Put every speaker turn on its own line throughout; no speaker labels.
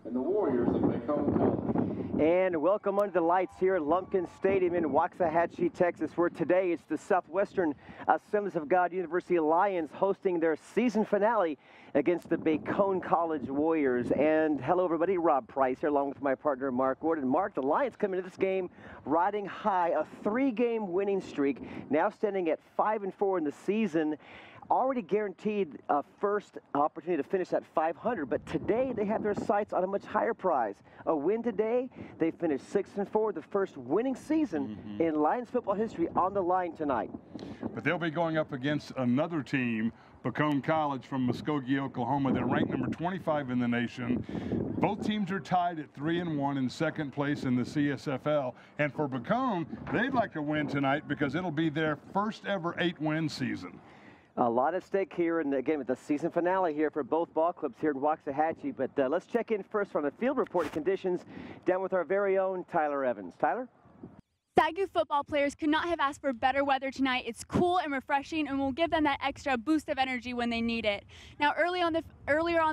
and the Warriors of Bacone College.
And welcome under the lights here at Lumpkin Stadium in Waxahachie, Texas, where today it's the Southwestern Assemblies of God University Lions hosting their season finale against the Bacone College Warriors. And hello, everybody. Rob Price here, along with my partner, Mark Gordon. Mark, the Lions come into this game riding high, a 3-game winning streak, now standing at 5-4 in the season. Already guaranteed a first opportunity to finish at 500, but today they have their sights on a much higher prize. A win today, they finished 6-4, the first winning season in Lions football history on the line tonight.
But they'll be going up against another team, Bacone College from Muskogee, Oklahoma. They're ranked number 25 in the nation. Both teams are tied at 3-1 in second place in the CSFL. And for Bacone, they'd like to win tonight because it'll be their first ever 8-win season.
A lot at stake here, and again, with the season finale here for both ball clubs here in Waxahachie. But let's check in first on the field report and conditions down with our very own Tyler Evans. Tyler?
SAGU football players could not have asked for better weather tonight. It's cool and refreshing and will give them that extra boost of energy when they need it. Now, earlier on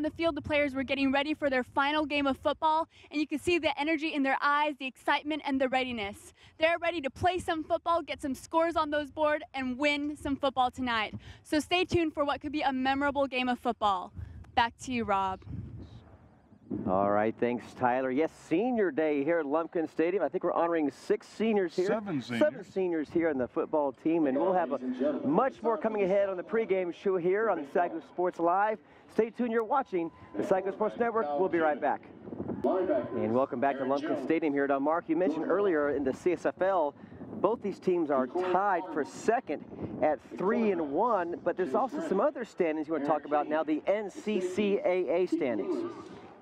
the field, the players were getting ready for their final game of football, and you can see the energy in their eyes, the excitement, and the readiness. They're ready to play some football, get some scores on those boards, and win some football tonight. So stay tuned for what could be a memorable game of football. Back to you, Rob.
All right, thanks, Tyler. Yes, senior day here at Lumpkin Stadium. I think we're honoring 6 seniors here.
7 seniors.
7 seniors here on the football team, and we'll have much more coming ahead on the pregame show here on SAGU Sports Live. Stay tuned. You're watching the SAGU Sports Network. We'll be right back. And welcome back to Lumpkin Stadium here. Now, Mark, you mentioned earlier in the CSFL, both these teams are tied for second at 3-1, but there's also some other standings you want to talk about now, the NCCAA standings.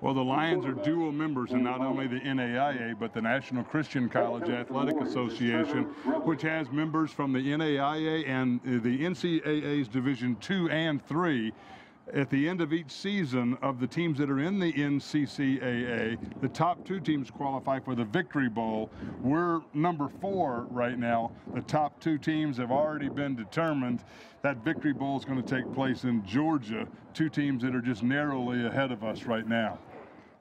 Well, the Lions are dual members in not only the NAIA, but the National Christian College Athletic Association, which has members from the NAIA and the NCAA's Division 2 and 3. At the end of each season of the teams that are in the NCCAA, the top 2 teams qualify for the Victory Bowl. We're number 4 right now. The top 2 teams have already been determined. That Victory Bowl is going to take place in Georgia. 2 teams that are just narrowly ahead of us right now.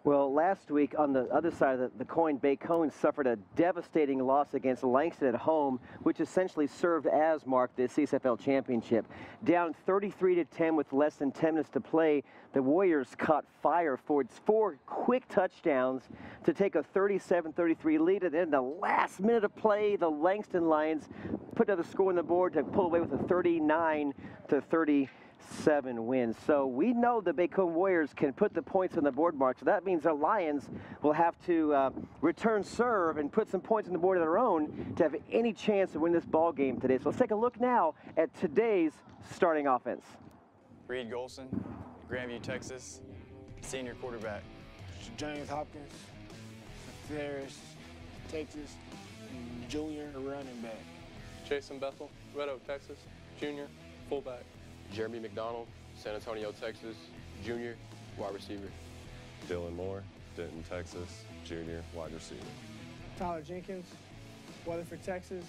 Well, last week on the other side of the coin, Bacone suffered a devastating loss against Langston at home, which essentially served as, Mark, the CSFL championship. Down 33-10 with less than 10 minutes to play, the Warriors caught fire for its 4 quick touchdowns to take a 37-33 lead. And then the last minute of play, the Langston Lions put another score on the board to pull away with a 39-37 wins. So we know the Bacone Warriors can put the points on the board, Mark. So that means the Lions will have to return serve and put some points on the board of their own to have any chance to win this ball game today. So let's take a look now at today's starting offense.
Reed Golson, Grandview, Texas, senior quarterback.
James Hopkins, Ferris, Texas, junior running back.
Jason Bethel, Red Oak, Texas, junior fullback.
Jeremy McDonald, San Antonio, Texas, junior, wide receiver.
Dylan Moore, Denton, Texas, junior, wide receiver.
Tyler Jenkins, Weatherford, Texas,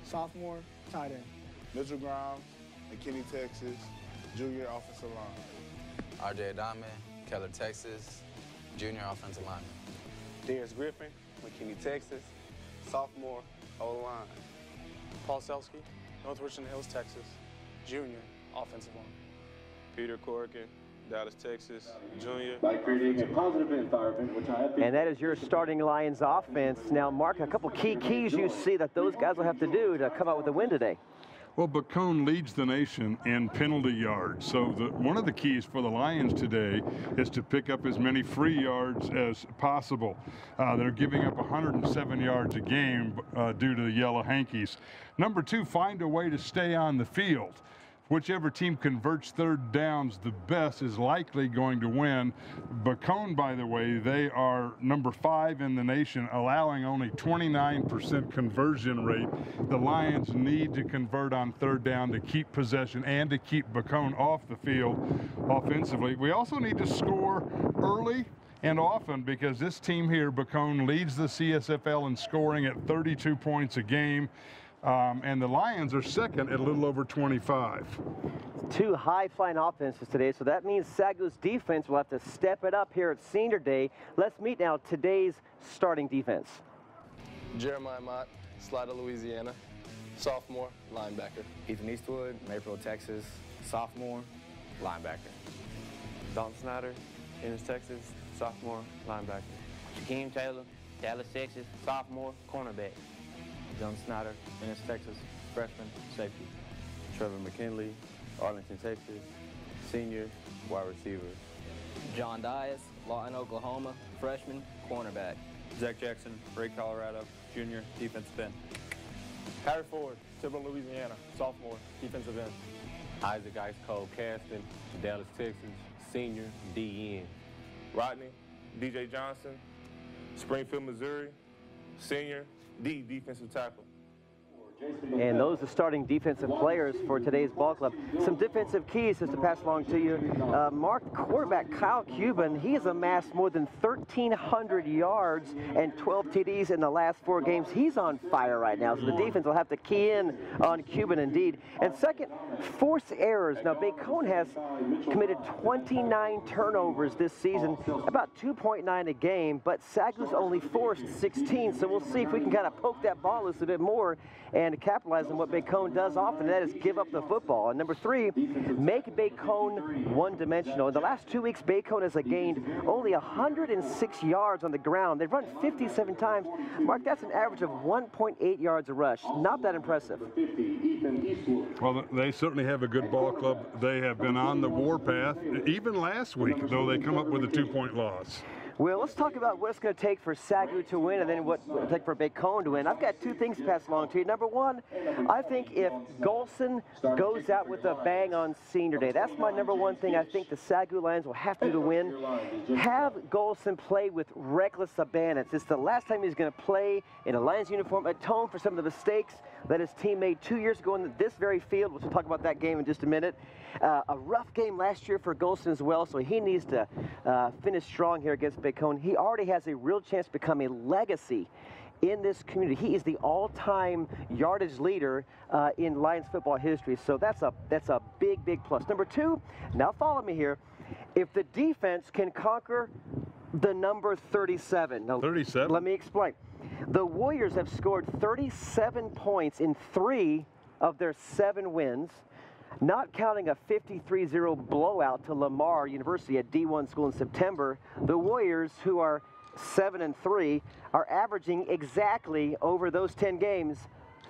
sophomore, tight end.
Mitchell Grimes, McKinney, Texas, junior offensive line.
RJ Adame, Keller, Texas, junior offensive lineman.
Darius Griffin, McKinney, Texas, sophomore, O-line.
Paul Selsky, North Richland Hills, Texas, junior offensive line.
Peter Corrigan, Dallas, Texas, junior.
By creating a positive environment, which I have been.
And that is your starting Lions offense. Now, Mark, a couple key keys you see that those guys will have to do to come out with a win today.
Well, Bacone leads the nation in penalty yards. So one of the keys for the Lions today is to pick up as many free yards as possible. They're giving up 107 yards a game due to the Yellow Hankies. Number 2, find a way to stay on the field. Whichever team converts third downs the best is likely going to win. Bacone, by the way, they are number 5 in the nation, allowing only 29% conversion rate. The Lions need to convert on third down to keep possession and to keep Bacone off the field offensively. We also need to score early and often, because this team here, Bacone, leads the CSFL in scoring at 32 points a game. And the Lions are second at a little over 25.
Two high-flying offenses today, so that means SAGU's defense will have to step it up here at Senior Day. Let's meet now today's starting defense.
Jeremiah Mott, Slida, Louisiana, sophomore, linebacker.
Ethan Eastwood, Mayfield, Texas, sophomore, linebacker.
Dalton Snyder, Ennis, Texas, sophomore, linebacker.
Shaquem Taylor, Dallas, Texas, sophomore, cornerback.
John Snyder, Ennis, Texas, freshman, safety.
Trevor McKinley, Arlington, Texas, senior, wide receiver.
John Dias, Lawton, Oklahoma, freshman, cornerback.
Zach Jackson, Ray, Colorado, junior, defensive end.
Harry Ford, Tilburg, Louisiana, sophomore, defensive end.
Isaac Ice Cold Caston, Dallas, Texas, senior, DN.
Rodney, DJ Johnson, Springfield, Missouri, senior, D, defensive tackle.
And those are starting defensive players for today's ball club. Some defensive keys just to pass along to you. Mark, quarterback Kyle Cuban, he has amassed more than 1,300 yards and 12 TDs in the last 4 games. He's on fire right now, so the defense will have to key in on Cuban indeed. And second, forced errors. Now, Bacone has committed 29 turnovers this season, about 2.9 a game, but SAGU's only forced 16, so we'll see if we can kind of poke that ball loose a bit more and capitalize on what Bacone does often, and that is give up the football. And number 3, make Bacone one-dimensional. In the last 2 weeks, Bacone has gained only 106 yards on the ground. They've run 57 times. Mark, that's an average of 1.8 yards a rush. Not that impressive.
Well, they certainly have a good ball club. They have been on the warpath, even last week, though they come up with a 2-point loss.
Well, let's talk about what it's going to take for SAGU to win and then what it will take for Bacone to win. I've got 2 things to pass along to you. Number 1, I think if Golson goes out with a bang on Senior Day, that's my number 1 thing I think the SAGU Lions will have to do to win. Have Golson play with reckless abandon. It's the last time he's going to play in a Lions uniform, atone for some of the mistakes that his team made 2 years ago in this very field. We'll talk about that game in just a minute. A rough game last year for Golson as well, so he needs to finish strong here against Bacone. He already has a real chance to become a legacy in this community. He is the all-time yardage leader in Lions football history, so that's a big, big plus. Number 2, now follow me here. If the defense can conquer the number 37. Now,
37?
Let me explain. The Warriors have scored 37 points in 3 of their 7 wins, not counting a 53-0 blowout to Lamar University at D1 school in September. The Warriors, who are 7-3, are averaging exactly over those 10 games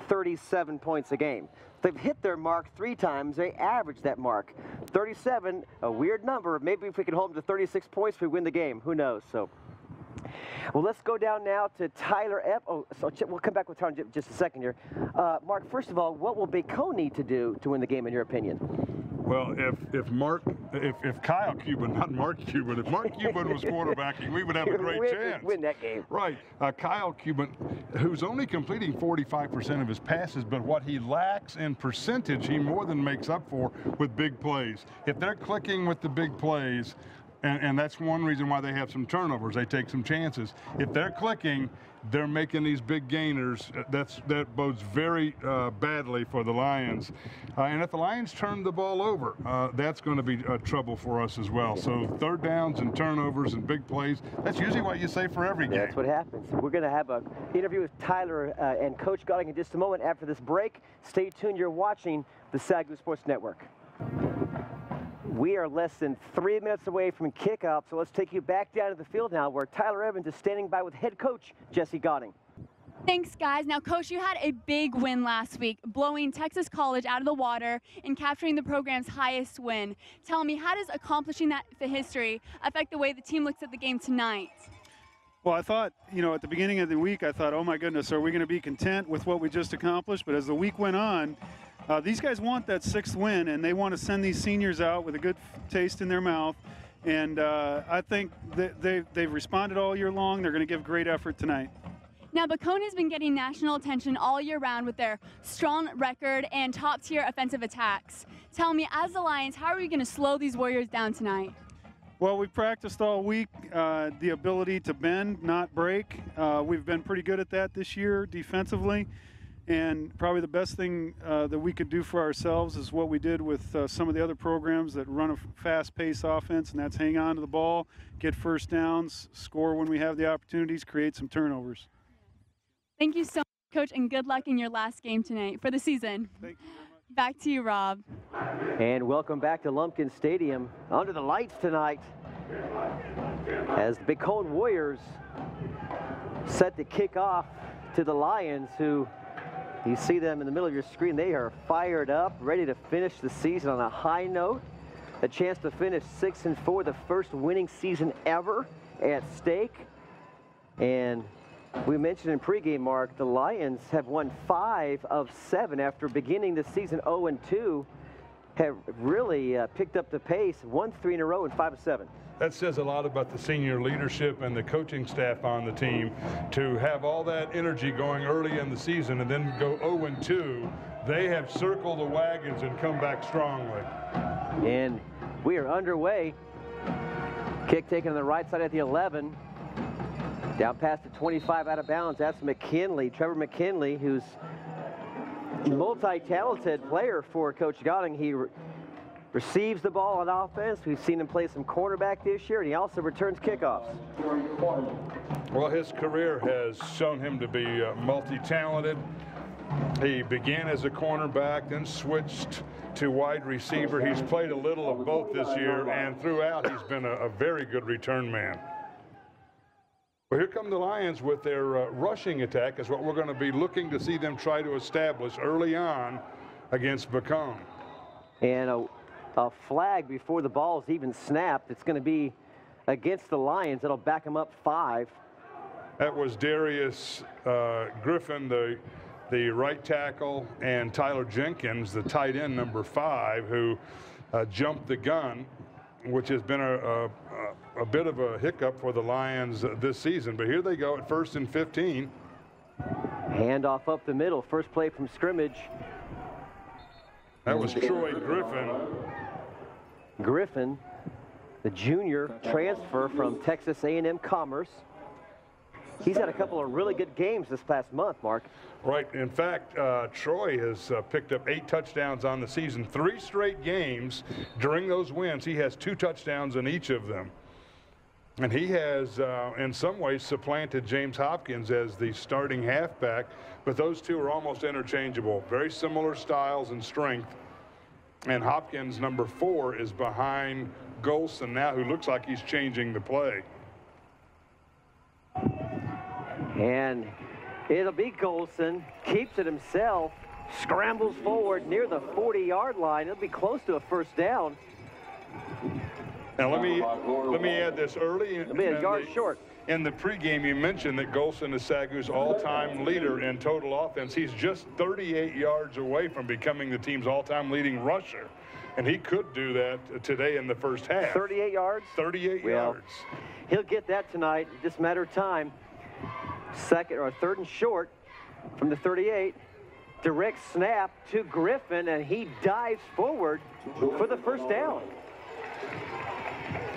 37 points a game. They've hit their mark 3 times. They average that mark. 37, a weird number. Maybe if we can hold them to 36 points, we win the game. Who knows? So, well, let's go down now to Tyler F. Oh, so we'll come back with Tyler in just a second here. Mark, first of all, what will Bacone need to do to win the game, in your opinion?
Well, if Kyle Cuban, not Mark Cuban, if Mark Cuban was quarterbacking, we would have a great chance.
Win that game.
Right. Kyle Cuban, who's only completing 45% of his passes, but what he lacks in percentage, he more than makes up for with big plays. If they're clicking with the big plays, and that's one reason why they have some turnovers. They take some chances. If they're clicking, they're making these big gainers. That bodes very badly for the Lions. And if the Lions turn the ball over, that's going to be trouble for us as well. So 3rd downs and turnovers and big plays, that's usually what you say for every game.
That's what happens. We're going to have an interview with Tyler and Coach Godding in just a moment after this break. Stay tuned. You're watching the SAGU Sports Network. We are less than 3 minutes away from kickoff, so let's take you back down to the field now where Tyler Evans is standing by with head coach Jesse Godding.
Thanks, guys. Now, Coach, you had a big win last week, blowing Texas College out of the water and capturing the program's highest win. Tell me, how does accomplishing that history affect the way the team looks at the game tonight?
Well, I thought, at the beginning of the week, I thought, oh my goodness, are we going to be content with what we just accomplished? But as the week went on, these guys want that 6th win, and they want to send these seniors out with a good taste in their mouth. And I think that they've responded all year long. They're going to give great effort tonight.
Now, Bacone has been getting national attention all year round with their strong record and top-tier offensive attacks. Tell me, as the Lions, how are we going to slow these Warriors down tonight?
Well, we practiced all week the ability to bend, not break. We've been pretty good at that this year defensively. And probably the best thing that we could do for ourselves is what we did with some of the other programs that run a fast-paced offense, and that's hang on to the ball, get first downs, score when we have the opportunities, create some turnovers.
Thank you so much, Coach, and good luck in your last game tonight for the season.
Thank you very much.
Back to you, Rob.
And welcome back to Lumpkin Stadium. Under the lights tonight as the Bacone Warriors set to kick off to the Lions, who you see them in the middle of your screen. They are fired up, ready to finish the season on a high note. A chance to finish 6-4, the first winning season ever at stake. And we mentioned in pregame, Mark, the Lions have won 5 of 7 after beginning the season 0-2. Have really picked up the pace, won 3 in a row and 5 of 7.
That says a lot about the senior leadership and the coaching staff on the team to have all that energy going early in the season and then go 0-2. They have circled the wagons and come back strongly.
And we are underway. Kick taken on the right side at the 11. Down past the 25 out of bounds. That's McKinley, Trevor McKinley, who's a multi-talented player for Coach Gotting. He receives the ball on offense. We've seen him play some cornerback this year, and he also returns kickoffs.
Well, his career has shown him to be multi-talented. He began as a cornerback, then switched to wide receiver. He's played a little of both this year, and throughout he's been a very good return man. Well, here come the Lions with their rushing attack is what we're going to be looking to see them try to establish early on against Bacone.
And a flag before the ball is even snapped. It's going to be against the Lions. It'll back them up 5.
That was Darius Griffin, the right tackle, and Tyler Jenkins, the tight end, number 5, who jumped the gun, which has been a bit of a hiccup for the Lions this season. But here they go at 1st and 15.
Handoff up the middle. First play from scrimmage.
That was Troy Griffin.
Griffin, the junior transfer from Texas A&M Commerce. He's had a couple of really good games this past month, Mark.
Right. In fact, Troy has picked up 8 touchdowns on the season. 3 straight games. During those wins, he has 2 touchdowns in each of them. And he has, in some ways, supplanted James Hopkins as the starting halfback. But those two are almost interchangeable. Very similar styles and strength. And Hopkins, number 4, is behind Golson now, who looks like he's changing the play.
And it'll be Golson, keeps it himself, scrambles forward near the 40-yard line. It'll be close to a first down.
Now let me add this early.
It'll be a yard short.
In the pregame, you mentioned that Golson is SAGU's all-time leader in total offense. He's just 38 yards away from becoming the team's all-time leading rusher. And he could do that today in the first half. 38
yards?
38 yards.
He'll get that tonight. Just a matter of time. Second or 3rd and short from the 38. Direct snap to Griffin, and he dives forward for the first down.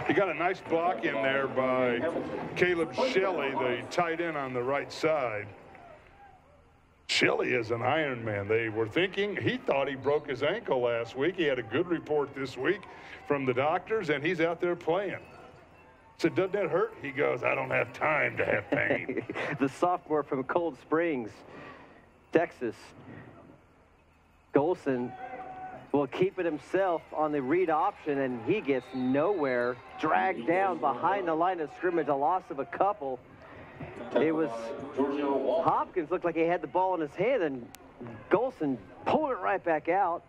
He got a nice block in there by Caleb Shelley, the tight end on the right side. Shelley is an Iron Man. They were thinking he thought he broke his ankle last week. He had a good report this week from the doctors, and he's out there playing. Said, doesn't that hurt? He goes, I don't have time to have pain.
The sophomore from Cold Springs, Texas. Golson will keep it himself on the read option, and he gets nowhere. Dragged down behind the line of scrimmage, a loss of a couple. It was Hopkins looked like he had the ball in his hand, and Golson pulled it right back out.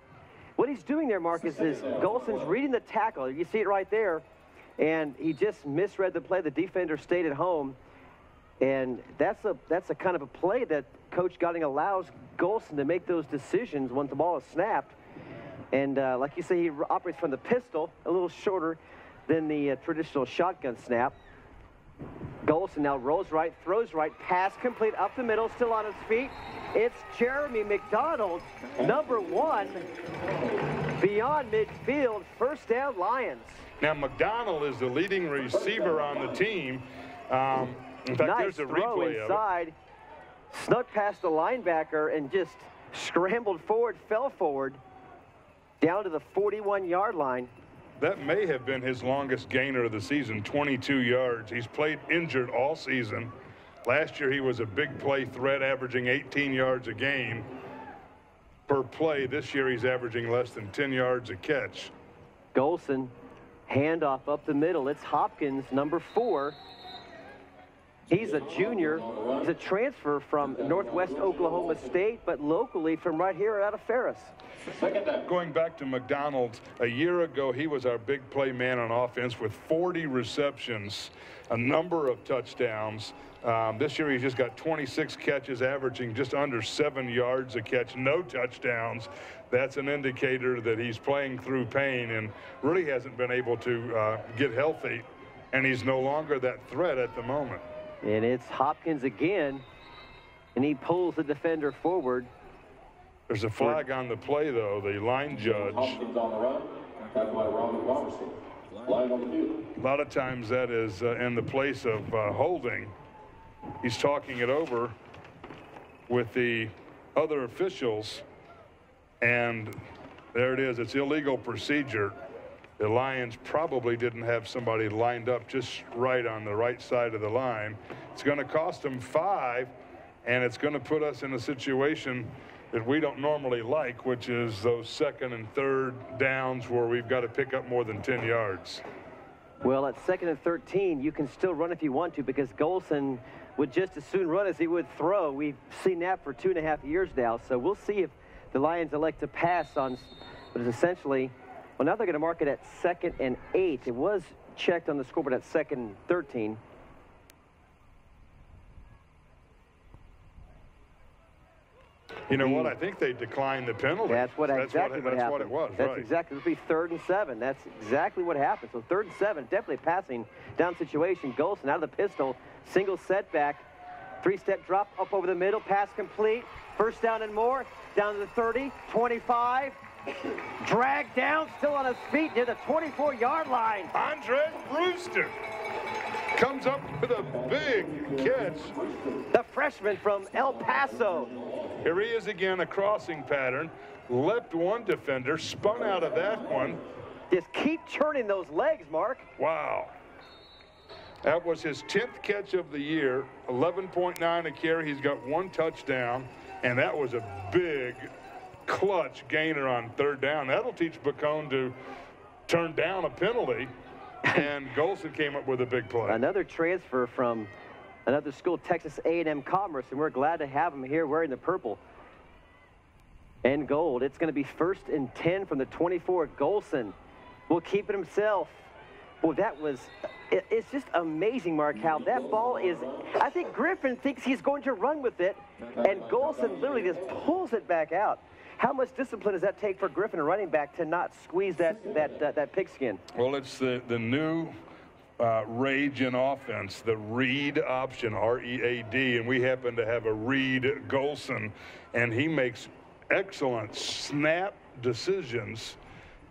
What he's doing there, Marcus, is Golson's reading the tackle. You see it right there. And he just misread the play. The defender stayed at home. And that's a kind of a play that Coach Gotting allows Golson to make those decisions when the ball is snapped. And like you say, he operates from the pistol, a little shorter than the traditional shotgun snap. Golson now rolls right, throws right, pass complete up the middle, still on his feet. It's Jeremy McDonald, number 1, beyond midfield, first down Lions.
Now, McDonald is the leading receiver on the team. In fact,
nice
there's a
throw
replay
inside. snuck past the linebacker and just scrambled forward, fell forward, down to the 41-yard line.
That may have been his longest gainer of the season, 22 yards. He's played injured all season. Last year, he was a big play threat, averaging 18 yards a game per play. This year, he's averaging less than 10 yards a catch.
Golson, handoff up the middle. It's Hopkins, number 4. He's a junior. He's a transfer from Northwest Oklahoma State, but locally from right here out of Ferris.
Going back to McDonald's, a year ago, he was our big play man on offense with 40 receptions, a number of touchdowns. This year, he's just got 26 catches, averaging just under 7 yards a catch, no touchdowns. That's an indicator that he's playing through pain and really hasn't been able to get healthy, and he's no longer that threat at the moment.
And it's Hopkins again, and he pulls the defender forward.
There's a flag on the play, though. The line judge.
Hopkins on the run. Tackled by Robertson. Line on the field.
A lot of times that is in the place of holding. He's talking it over with the other officials, and there it is. It's illegal procedure. The Lions probably didn't have somebody lined up just right on the right side of the line. It's going to cost them 5, and it's going to put us in a situation that we don't normally like, which is those 2nd and 3rd downs where we've got to pick up more than 10 yards.
Well, at 2nd and 13, you can still run if you want to, because Golson would just as soon run as he would throw. We've seen that for 2.5 years now, so we'll see if the Lions elect to pass on what is essentially, well, now they're going to mark it at 2nd and 8. It was checked on the scoreboard at 2nd and 13.
You know what? I think they declined the penalty.
That's exactly what happened.
That's what it was,
That's
right.
exactly. It would be 3rd and 7. That's exactly what happened. So 3rd and 7, definitely a passing down situation. Golson out of the pistol, single setback, 3-step drop up over the middle, pass complete. 1st down and more, down to the 30, 25. Dragged down, still on his feet near the 24-yard line.
Andre Brewster comes up with a big catch.
The freshman from El Paso.
Here he is again, a crossing pattern. Leapt one defender, spun out of that one.
Just keep turning those legs, Mark.
Wow. That was his 10th catch of the year, 11.9 a carry. He's got 1 touchdown, and that was a big clutch gainer on 3rd down. That'll teach Bacone to turn down a penalty, and Golson came up with a big play.
Another transfer from another school, Texas A&M Commerce, and we're glad to have him here wearing the purple and gold. It's going to be 1st and 10 from the 24. Golson will keep it himself. Well, that was, it's just amazing, Mark, how that ball is, I think Griffin thinks he's going to run with it, and Golson literally just pulls it back out. How much discipline does that take for Griffin, a running back, to not squeeze that pigskin?
Well, it's the new rage in offense, the read option, R-E-A-D, and we happen to have a Reed Golson, and he makes excellent snap decisions,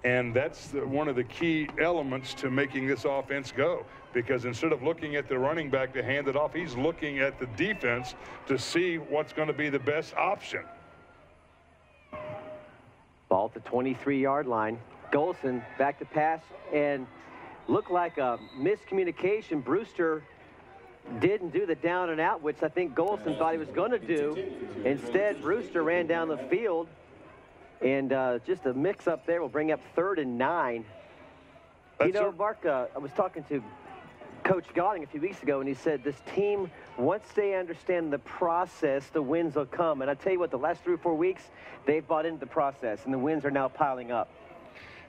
and that's one of the key elements to making this offense go, because instead of looking at the running back to hand it off, he's looking at the defense to see what's going to be the best option.
Ball at the 23-yard line. Golson back to pass, and looked like a miscommunication. Brewster didn't do the down and out, which I think Golson thought he was going to do. Instead, Brewster ran down the field, and just a mix-up there will bring up 3rd and 9. You know, Mark, I was talking to Coach Gauding a few weeks ago, and he said this team, once they understand the process, the wins will come. And I tell you what, the last 3 or 4 weeks, they've bought into the process, and the wins are now piling up.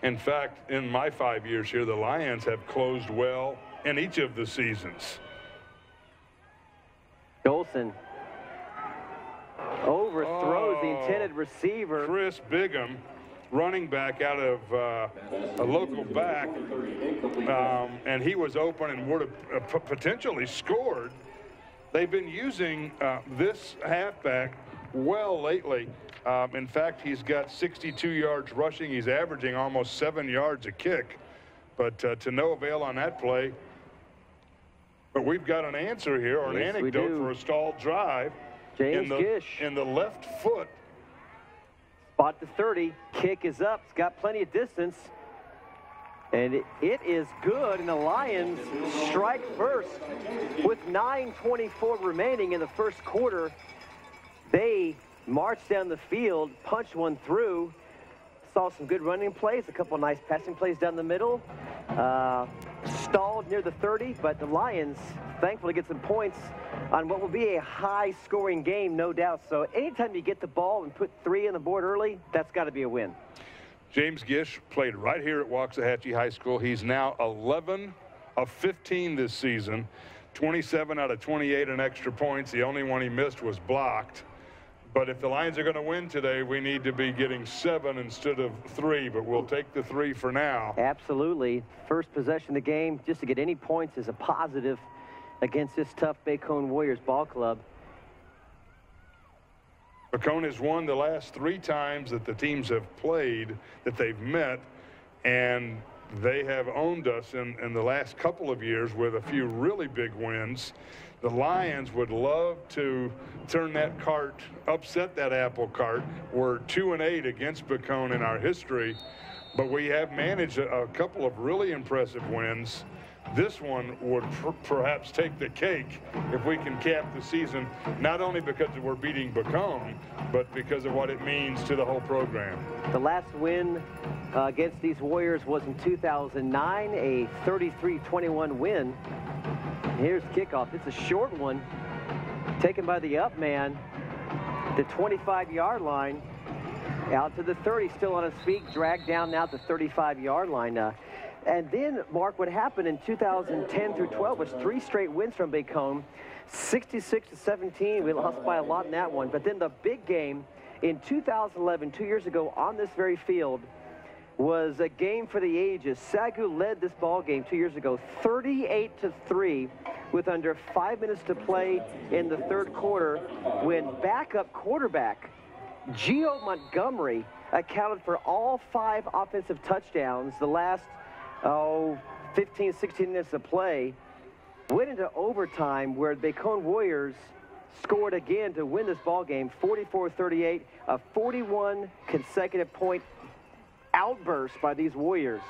In fact, in my 5 years here, the Lions have closed well in each of the seasons.
Golson overthrows the intended receiver.
Chris Bigham, running back out of a local back, and he was open and would have potentially scored. They've been using this halfback well lately. In fact, he's got 62 yards rushing. He's averaging almost 7 yards a kick, but to no avail on that play. But we've got an answer here, or an anecdote for a stalled drive.
James Gish.
In the left foot.
Spot to 30. Kick is up. It's got plenty of distance. And it is good, and the Lions strike first. With 9:24 remaining in the first quarter, they marched down the field, punched one through, saw some good running plays, a couple nice passing plays down the middle, stalled near the 30, but the Lions thankfully get some points on what will be a high-scoring game, no doubt. So anytime you get the ball and put 3 on the board early, that's got to be a win.
James Gish played right here at Waxahachie High School. He's now 11 of 15 this season, 27 out of 28 in extra points. The only one he missed was blocked. But if the Lions are going to win today, we need to be getting 7 instead of 3, but we'll take the 3 for now.
Absolutely. First possession of the game, just to get any points is a positive against this tough Bacone Warriors ball club.
Bacone has won the last 3 times that the teams have played, that they've met, and they have owned us in the last couple of years with a few really big wins. The Lions would love to turn that cart, upset that apple cart. We're 2-8 against Bacone in our history, but we have managed a couple of really impressive wins. This one would perhaps take the cake if we can cap the season, not only because we're beating Bacone, but because of what it means to the whole program.
The last win against these Warriors was in 2009, a 33-21 win. Here's the kickoff. It's a short one, taken by the up man, the 25-yard line, out to the 30, still on his feet, dragged down now to the 35-yard line. And then, Mark, what happened in 2010 through 12 was 3 straight wins from Bacone, 66-17. We lost by a lot in that one. But then the big game in 2011, 2 years ago, on this very field, was a game for the ages. SAGU led this ball game 2 years ago, 38-3, with under 5 minutes to play in the third quarter, when backup quarterback Gio Montgomery accounted for all 5 offensive touchdowns the last 15, 16 minutes of play. Went into overtime where the Bacone Warriors scored again to win this ball game, 44-38, a 41 consecutive point outburst by these Warriors.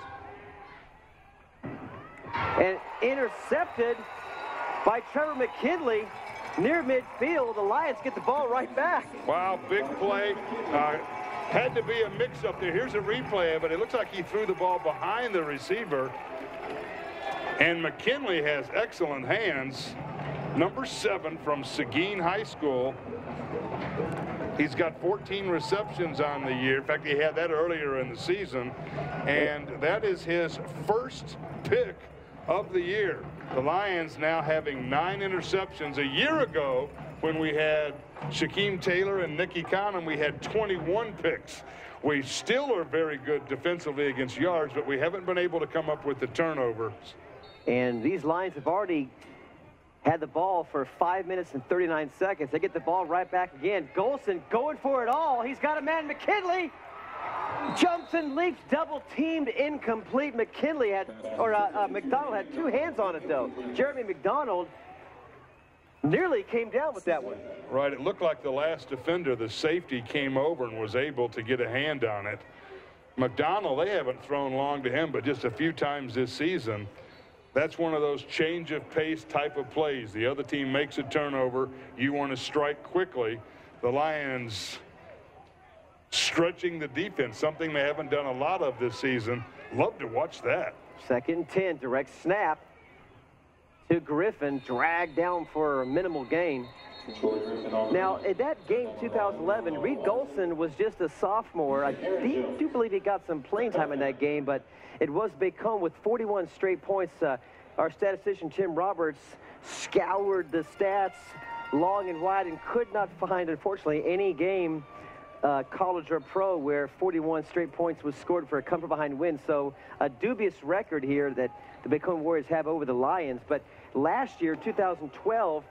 And intercepted by Trevor McKinley near midfield. The Lions get the ball right back.
Wow, big play. Had to be a mix-up there. Here's a replay of it. It looks like he threw the ball behind the receiver. And McKinley has excellent hands. Number 7 from Seguin High School. He's got 14 receptions on the year. In fact, he had that earlier in the season. And that is his first pick of the year. The Lions now having 9 interceptions. A year ago, when we had Shaquem Taylor and Nicky Conham, we had 21 picks. We still are very good defensively against yards, but we haven't been able to come up with the turnovers.
And these Lions have already had the ball for 5 minutes and 39 seconds. They get the ball right back again. Golson going for it all. He's got a man, McKinley. Jumps and leaps, double teamed, incomplete. McKinley had, or McDonald had 2 hands on it though. Jeremy McDonald nearly came down with that one.
Right, it looked like the last defender, the safety, came over and was able to get a hand on it. McDonald, they haven't thrown long to him, but just a few times this season. That's one of those change of pace type of plays. The other team makes a turnover. You want to strike quickly. The Lions stretching the defense, something they haven't done a lot of this season. Love to watch that.
2nd and 10, direct snap to Griffin, dragged down for a minimal gain. Now, in that game, 2011, Reed Golson was just a sophomore. I do believe he got some playing time in that game, but it was Bacone with 41 straight points. Our statistician, Tim Roberts, scoured the stats long and wide and could not find, unfortunately, any game, college or pro, where 41 straight points was scored for a come-from-behind win. So a dubious record here that the Bacone Warriors have over the Lions. But last year, 2012,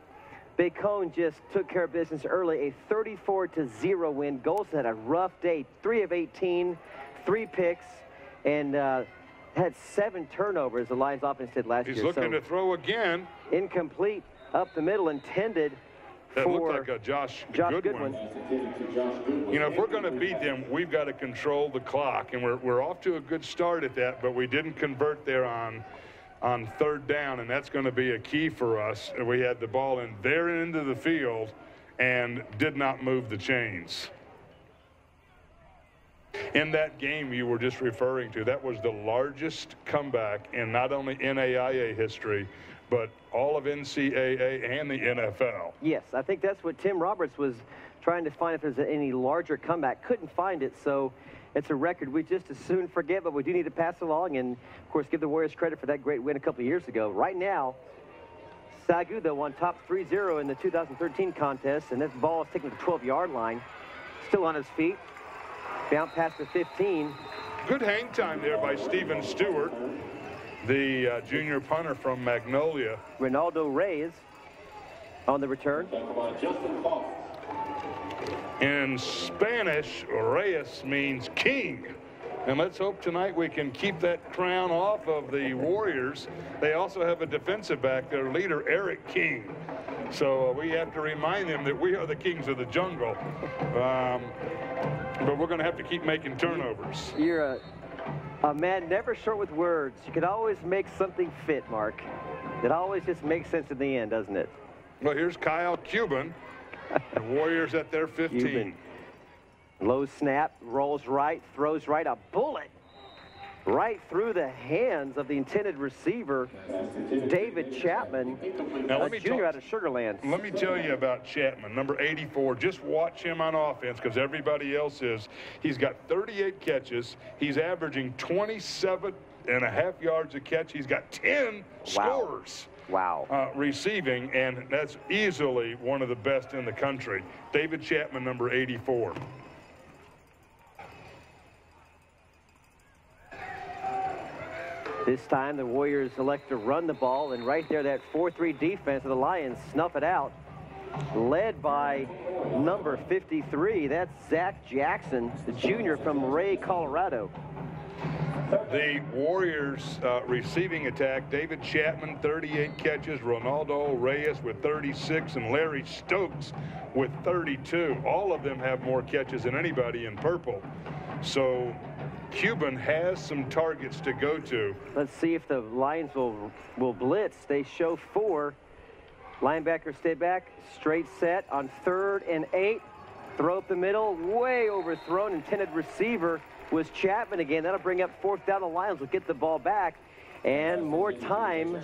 Bacone just took care of business early, a 34-0 win. Golson had a rough day, 3 of 18, 3 picks, and had 7 turnovers, the Lions offense did last year.
He's looking to throw again.
Incomplete, up the middle, intended
That looked like a Josh Goodwin. You know, if we're going to beat them, we've got to control the clock, and we're off to a good start at that, but we didn't convert there on third down, and that's going to be a key for us. We had the ball in their end of the field and did not move the chains. In that game you were just referring to, that was the largest comeback in not only NAIA history, but all of NCAA and the NFL.
Yes, I think that's what Tim Roberts was trying to find, if there's any larger comeback. Couldn't find it, so it's a record we just as soon forget, but we do need to pass along and, of course, give the Warriors credit for that great win a couple of years ago. Right now, SAGU, though, on top 3-0 in the 2013 contest, and this ball is taking the 12-yard line. Still on his feet. Down past the 15.
Good hang time there by Stephen Stewart, the junior punter from Magnolia.
Ronaldo Reyes on the return.
In Spanish, Reyes means king. And let's hope tonight we can keep that crown off of the Warriors. They also have a defensive back, their leader, Eric King. So we have to remind them that we are the kings of the jungle. But we're going to have to keep making turnovers.
You're a man never short with words. You can always make something fit, Mark. It always just makes sense in the end, doesn't it?
Well, here's Kyle Cuban. The Warriors at their 15.
Cuban. Low snap, rolls right, throws right, a bullet right through the hands of the intended receiver, David Chapman,
now,
a junior out of Sugar Land.
Let me tell you about Chapman, number 84. Just watch him on offense, because everybody else is. He's got 38 catches. He's averaging 27.5 yards a catch. He's got 10 scores.
Wow.
Receiving, and that's easily one of the best in the country. David Chapman, number 84.
This time the Warriors elect to run the ball, and right there that 4-3 defense of the Lions snuff it out. Led by number 53, that's Zach Jackson, the junior from Ray, Colorado.
The Warriors receiving attack, David Chapman, 38 catches, Ronaldo Reyes with 36, and Larry Stokes with 32. All of them have more catches than anybody in purple. So Cuban has some targets to go to.
Let's see if the Lions will blitz. They show 4. Linebacker stay back, straight set on 3rd and 8. Throw up the middle, way overthrown. Intended receiver was Chapman again. That'll bring up 4th down. The Lions will get the ball back, and more time.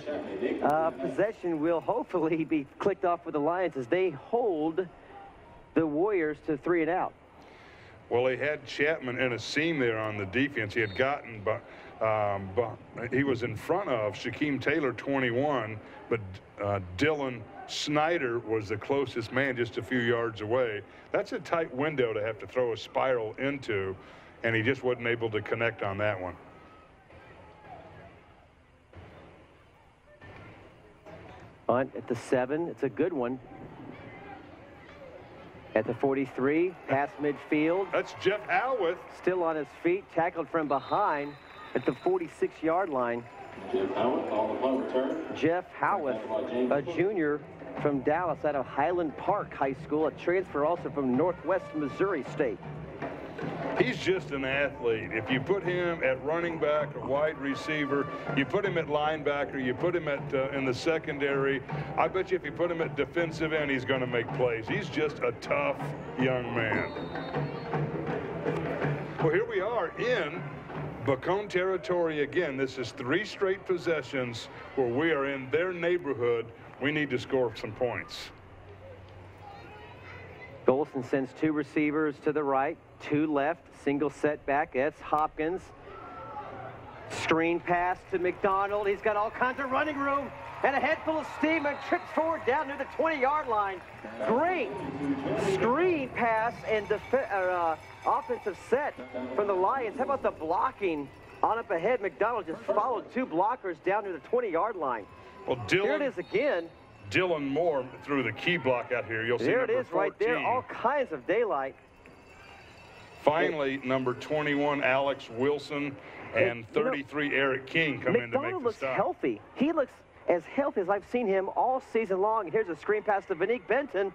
Possession will hopefully be clicked off with the Lions as they hold the Warriors to 3 and out.
Well, he had Chapman in a seam there on the defense. He had gotten, but he was in front of Shaquem Taylor, 21, but Dylan Snyder was the closest man, just a few yards away. That's a tight window to have to throw a spiral into, and he just wasn't able to connect on that one.
Bunt at the 7, it's a good one. At the 43, past midfield.
That's Jeff Howarth.
Still on his feet, tackled from behind at the 46-yard line.
Jeff Howarth on the punt return.
Jeff Howarth, a junior from Dallas out of Highland Park High School, a transfer also from Northwest Missouri State.
He's just an athlete. If you put him at running back or wide receiver, you put him at linebacker, you put him at in the secondary, I bet you if you put him at defensive end, he's going to make plays. He's just a tough young man. Well, here we are in Bacone territory again. This is 3 straight possessions where we are in their neighborhood. We need to score some points.
Golson sends 2 receivers to the right, 2 left, single setback. That's Hopkins. Screen pass to McDonald. He's got all kinds of running room and a head full of steam and trips forward down near the 20-yard line. Great screen pass and offensive set from the Lions. How about the blocking on up ahead? McDonald just followed 2 blockers down near the 20-yard line.
Well,
here it is again.
Dylan Moore threw the key block out here. You'll see
there
number
it is
14.
right there. All kinds of daylight.
Finally, number 21, Alex Wilson, and 33, Eric King come in to make the stop.
McDonald looks healthy. He looks as healthy as I've seen him all season long. And here's a screen pass to Vanique Benton.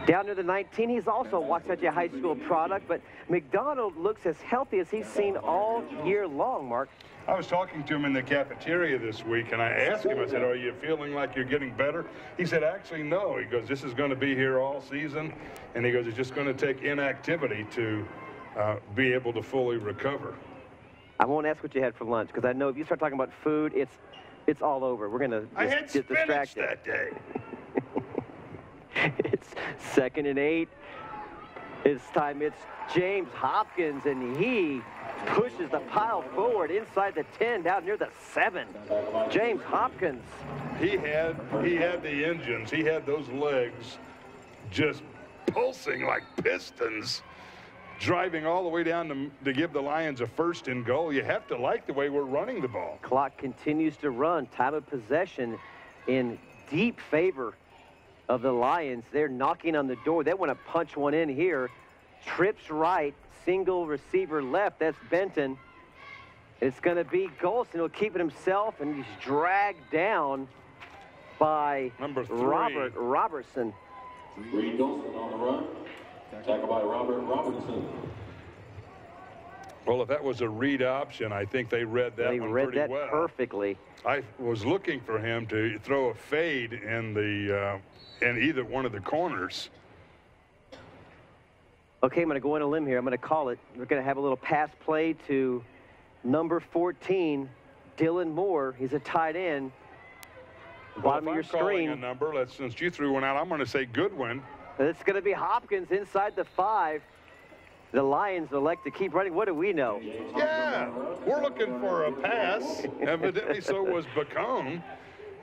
Down to the 19, he's also a Waxahachie High School product, but McDonald looks as healthy as he's seen all year long, Mark.
I was talking to him in the cafeteria this week, and I asked him, I said, are you feeling like you're getting better? He said, actually, no. He goes, this is going to be here all season, and he goes, it's just going to take inactivity to be able to fully recover.
I won't ask what you had for lunch, because I know if you start talking about food, it's all over. We're going to get distracted.
That day.
It's 2nd and 8. This time it's James Hopkins, and he pushes the pile forward inside the 10, down near the 7. James Hopkins.
He had the engines. He had those legs just pulsing like pistons, driving all the way down to give the Lions a 1st and goal. You have to like the way we're running the ball.
Clock continues to run. Time of possession in deep favor of the Lions. They're knocking on the door. They want to punch one in here. Trips right, single receiver left. That's Benton. It's going to be Golson. He'll keep it himself, and he's dragged down by
number 3.
Robert Robertson.
Reed Golson on the run. Tackled by Robert Robertson.
Well, if that was a read option, I think they read that one pretty well.
They read that perfectly.
I was looking for him to throw a fade in the in either one of the corners.
Okay, I'm going to go on a limb here. I'm going to call it. We're going to have a little pass play to number 14, Dylan Moore. He's a tight end. Bottom of your screen.
A number, since you threw one out, I'm going to say Goodwin.
It's going to be Hopkins inside the 5. The Lions elect to keep running. What do we know?
Yeah, we're looking for a pass. Evidently, so was Bacone.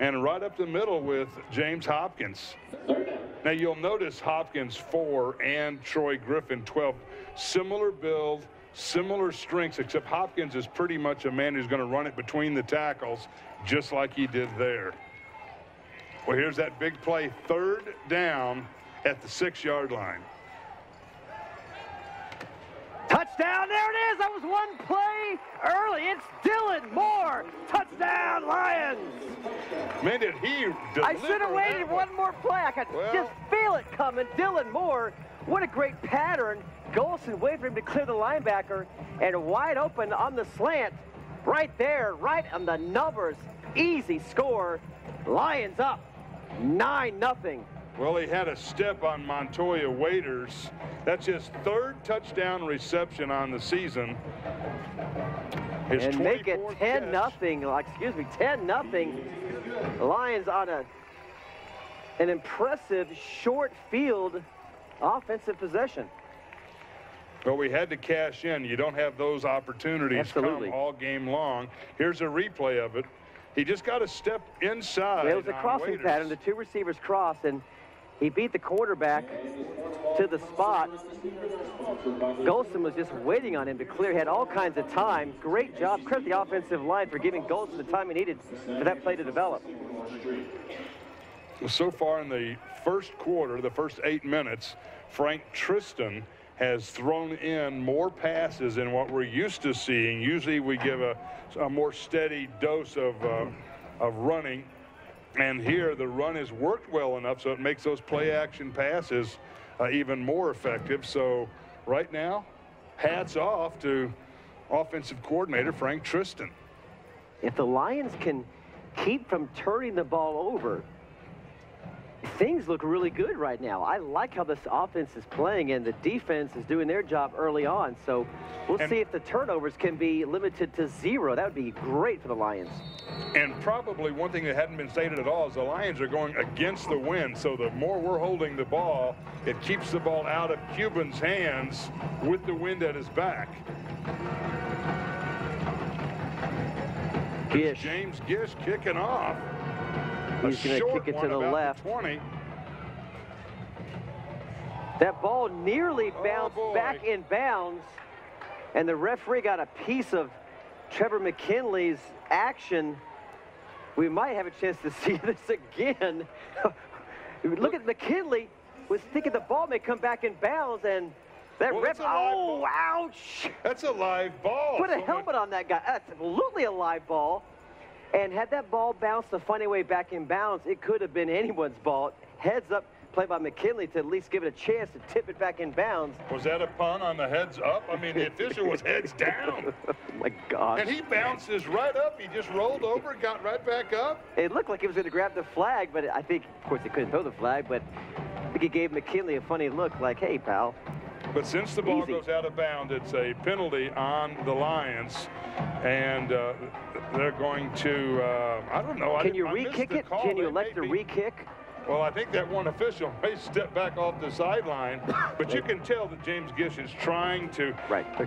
And right up the middle with James Hopkins. Now, you'll notice Hopkins 4 and Troy Griffin 12. Similar build, similar strengths, except Hopkins is pretty much a man who's going to run it between the tackles, just like he did there. Well, here's that big play, 3rd down at the 6-yard line.
Touchdown, there it is. That was one play early. It's Dylan Moore. Touchdown, Lions.
Man, did he deliver.
I should have waited one more play. I could just feel it coming. Dylan Moore, what a great pattern. Golson waited for him to clear the linebacker, and wide open on the slant. Right there, right on the numbers. Easy score. Lions up 9-0.
Well, he had a step on Montoya Waiters. That's his 3rd touchdown reception on the season. His
and make it 10-0. Excuse me, 10-0. Lions on an impressive short field offensive possession.
But we had to cash in. You don't have those opportunities come all game long. Here's a replay of it. He just got a step inside.
It was a crossing pattern. The 2 receivers crossed, and he beat the quarterback to the spot. Golson was just waiting on him to clear. He had all kinds of time. Great job. Credit the offensive line for giving Golson the time he needed for that play to develop.
So far in the first quarter, the first 8 minutes, Frank Tristan has thrown in more passes than what we're used to seeing. Usually we give a more steady dose of running. And here the run has worked well enough so it makes those play action passes even more effective. So right now, hats off to offensive coordinator Frank Tristan.
If the Lions can keep from turning the ball over, things look really good right now. I like how this offense is playing, and the defense is doing their job early on. So we'll see if the turnovers can be limited to 0. That would be great for the Lions.
And probably one thing that hadn't been stated at all is the Lions are going against the wind. So the more we're holding the ball, it keeps the ball out of Cuban's hands with the wind at his back.
Gish.
James Gish kicking off.
He's going to kick it to the left.
20.
That ball nearly bounced back in bounds, and the referee got a piece of Trevor McKinley's action. We might have a chance to see this again. Look at McKinley was thinking the ball may come back in bounds, and that ref, oh, ouch.
That's a live ball.
Put a helmet on that guy. That's absolutely a live ball. And had that ball bounced to find a way back in bounds, it could have been anyone's ball. Heads up, play by McKinley to at least give it a chance to tip it back in bounds.
Was that a pun on the heads up? I mean, the official was heads down.
Oh my gosh.
And he bounces right up. He just rolled over, got right back up.
It looked like he was going to grab the flag, but I think, of course, he couldn't throw the flag, but I think he gave McKinley a funny look like, hey, pal.
But since the ball goes out of bounds, it's a penalty on the Lions, and they're going to, I don't know.
Can you re-kick it? Can you elect to re-kick?
Well, I think that one official may step back off the sideline, but you can tell that James Gish is trying to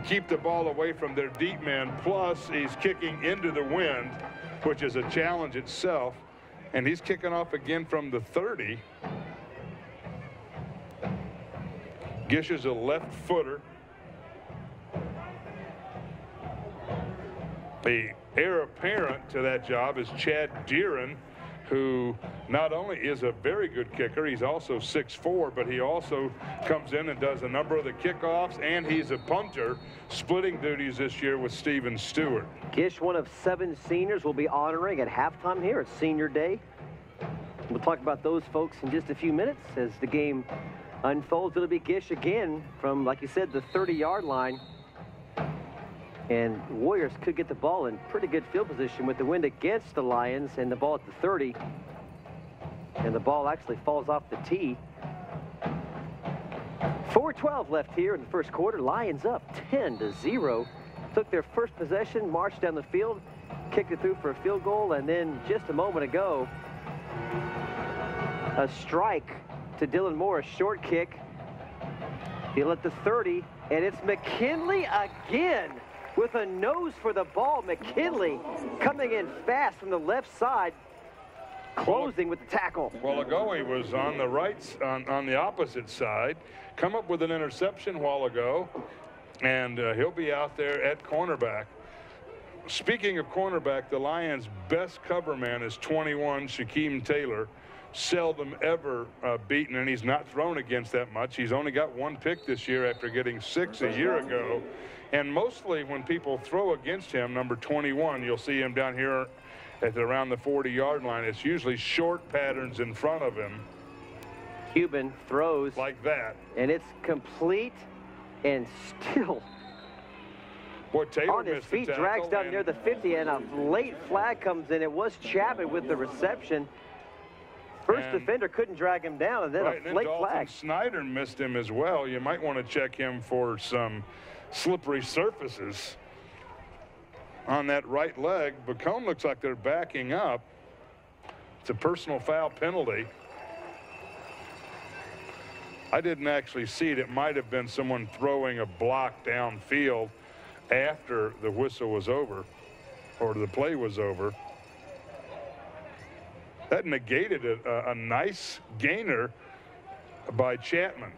keep the ball away from their deep men, plus he's kicking into the wind, which is a challenge itself, and he's kicking off again from the 30. Gish is a left footer. The heir apparent to that job is Chad Deeren, who not only is a very good kicker, he's also 6'4", but he also comes in and does a number of the kickoffs, and he's a punter, splitting duties this year with Steven Stewart.
Gish, one of 7 seniors, will be honoring at halftime here at Senior Day. We'll talk about those folks in just a few minutes as the game unfolds. It'll be Gish again from, like you said, the 30-yard line. And Warriors could get the ball in pretty good field position with the wind against the Lions and the ball at the 30. And the ball actually falls off the tee. 4:12 left here in the first quarter. Lions up 10-0. Took their first possession, marched down the field, kicked it through for a field goal, and then just a moment ago, a strike to Dylan Moore, a short kick. He'll at the 30, and it's McKinley again. With a nose for the ball, McKinley coming in fast from the left side, closing with the tackle.
Well, Agoe was on the on the opposite side, come up with an interception a while ago, and he'll be out there at cornerback. Speaking of cornerback, the Lions' best cover man is 21, Shaquem Taylor. Seldom ever beaten, and he's not thrown against that much. He's only got 1 pick this year after getting 6 a year ago. And mostly when people throw against him, number 21, you'll see him down here at around the 40-yard line. It's usually short patterns in front of him.
Cuban throws.
Like that.
And it's complete and still
Boy, Taylor
on his feet, drags down near the 50, and a late flag comes in. It was Chapman with the reception. First defender couldn't drag him down, and then a late flag.
Snyder missed him as well. You might want to check him for some slippery surfaces on that right leg. Bacone looks like they're backing up. It's a personal foul penalty. I didn't actually see it. It might have been someone throwing a block downfield after the whistle was over or the play was over. That negated a nice gainer by Chapman.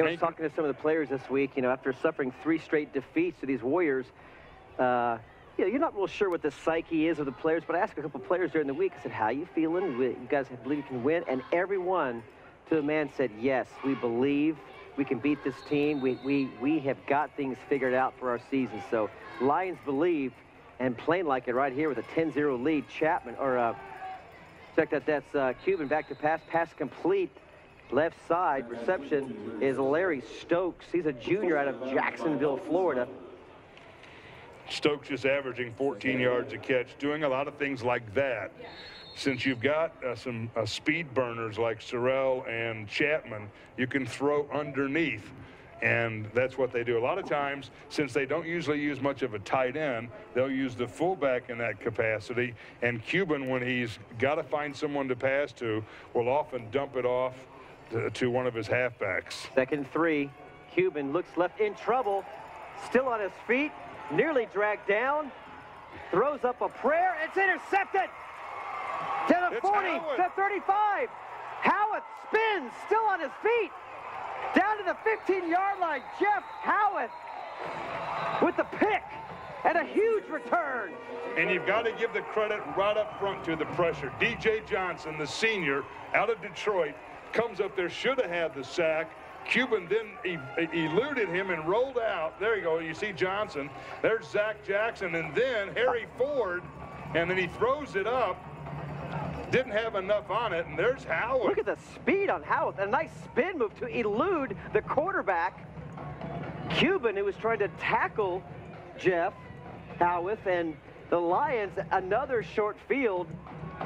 I was talking to some of the players this week, you know, after suffering 3 straight defeats to these Warriors, you know, you're not real sure what the psyche is of the players, but I asked a couple of players during the week, I said, how you feeling? You guys believe you can win? And everyone to a man said, yes, we believe we can beat this team. We have got things figured out for our season. So Lions believe, and playing like it right here with a 10-0 lead. Chapman, or check that, that's Cuban back to pass complete. Left side reception is Larry Stokes. He's a junior out of Jacksonville, Florida.
Stokes is averaging 14 yards a catch, doing a lot of things like that. Since you've got some speed burners like Sorrell and Chapman, you can throw underneath, and that's what they do. A lot of times, since they don't usually use much of a tight end, they'll use the fullback in that capacity, and Cuban, when he's got to find someone to pass to, will often dump it off to one of his halfbacks.
2nd and 3. Cuban looks left, in trouble, still on his feet, nearly dragged down, throws up a prayer, it's intercepted! To the 40, to 35. Howitt spins, still on his feet. Down to the 15-yard line, Jeff Howitt with the pick and a huge return.
And you've got to give the credit right up front to the pressure. DJ Johnson, the senior out of Detroit, comes up there, should have had the sack. Cuban then eluded him and rolled out. There you go. You see Johnson. There's Zach Jackson, and then Harry Ford, and then he throws it up. didn't have enough on it, and there's Howard.
Look at the speed on Howard. A nice spin move to elude the quarterback, Cuban, who was trying to tackle Jeff Howarth, and the Lions, another short field,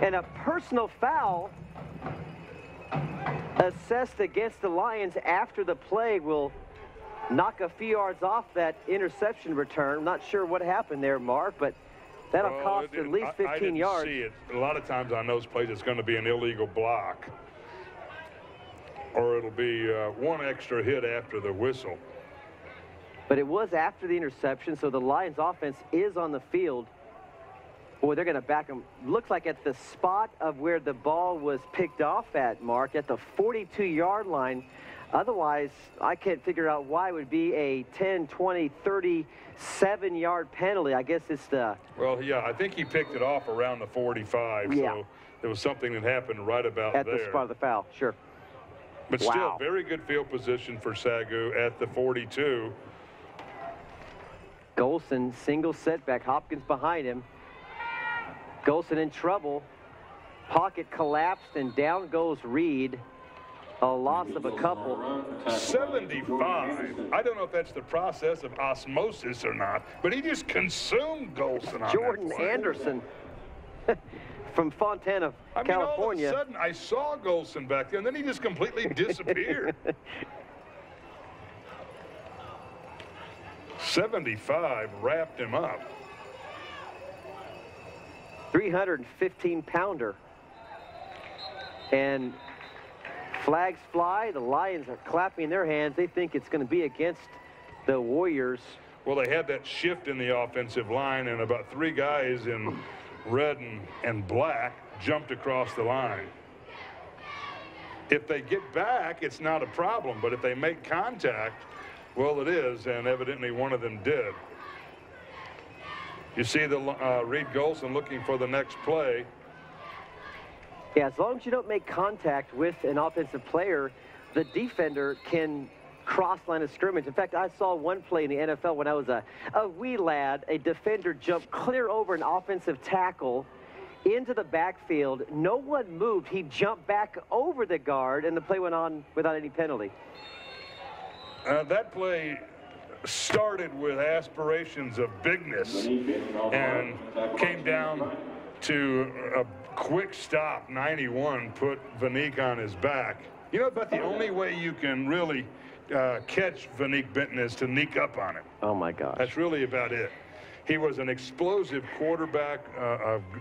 and a personal foul assessed against the Lions after the play will knock a few yards off that interception return. I'm not sure what happened there, Mark, but that'll cost at least 15 yards.
I didn't see it. A lot of times on those plays, it's going to be an illegal block, or it'll be one extra hit after the whistle.
But it was after the interception, so the Lions offense is on the field. Boy, they're going to back them. Looks like at the spot of where the ball was picked off at, Mark, at the 42-yard line. Otherwise, I can't figure out why it would be a 10, 20, 37-yard penalty. I guess it's the...
Well, yeah, I think he picked it off around the 45,
yeah.
So there was something that happened right about
at
there.
At the spot of the foul, sure.
But still, very good field position for SAGU at the 42.
Golson, single setback. Hopkins behind him. Golson in trouble. Pocket collapsed, and down goes Reed. A loss of a couple.
75. I don't know if that's the process of osmosis or not, but he just consumed Golson on
Jordan Anderson from Fontana, California.
All of a sudden, I saw Golson back there, and then he just completely disappeared. 75 wrapped him up.
315-pounder. And flags fly. The Lions are clapping their hands. They think it's going to be against the Warriors.
Well, they had that shift in the offensive line, and about 3 guys in red and black jumped across the line. If they get back, it's not a problem, but if they make contact, well, it is, and evidently one of them did. You see the Reed Golson looking for the next play.
Yeah, as long as you don't make contact with an offensive player, the defender can cross line of scrimmage. In fact, I saw one play in the NFL when I was a wee lad. A defender jumped clear over an offensive tackle into the backfield. No one moved. He jumped back over the guard, and the play went on without any penalty.
That play started with aspirations of bigness and came down to a quick stop. 91 put Vanique on his back. You know, about the only way you can really catch Vanique Benton is to sneak up on him.
Oh, my gosh.
That's really about it. He was an explosive quarterback,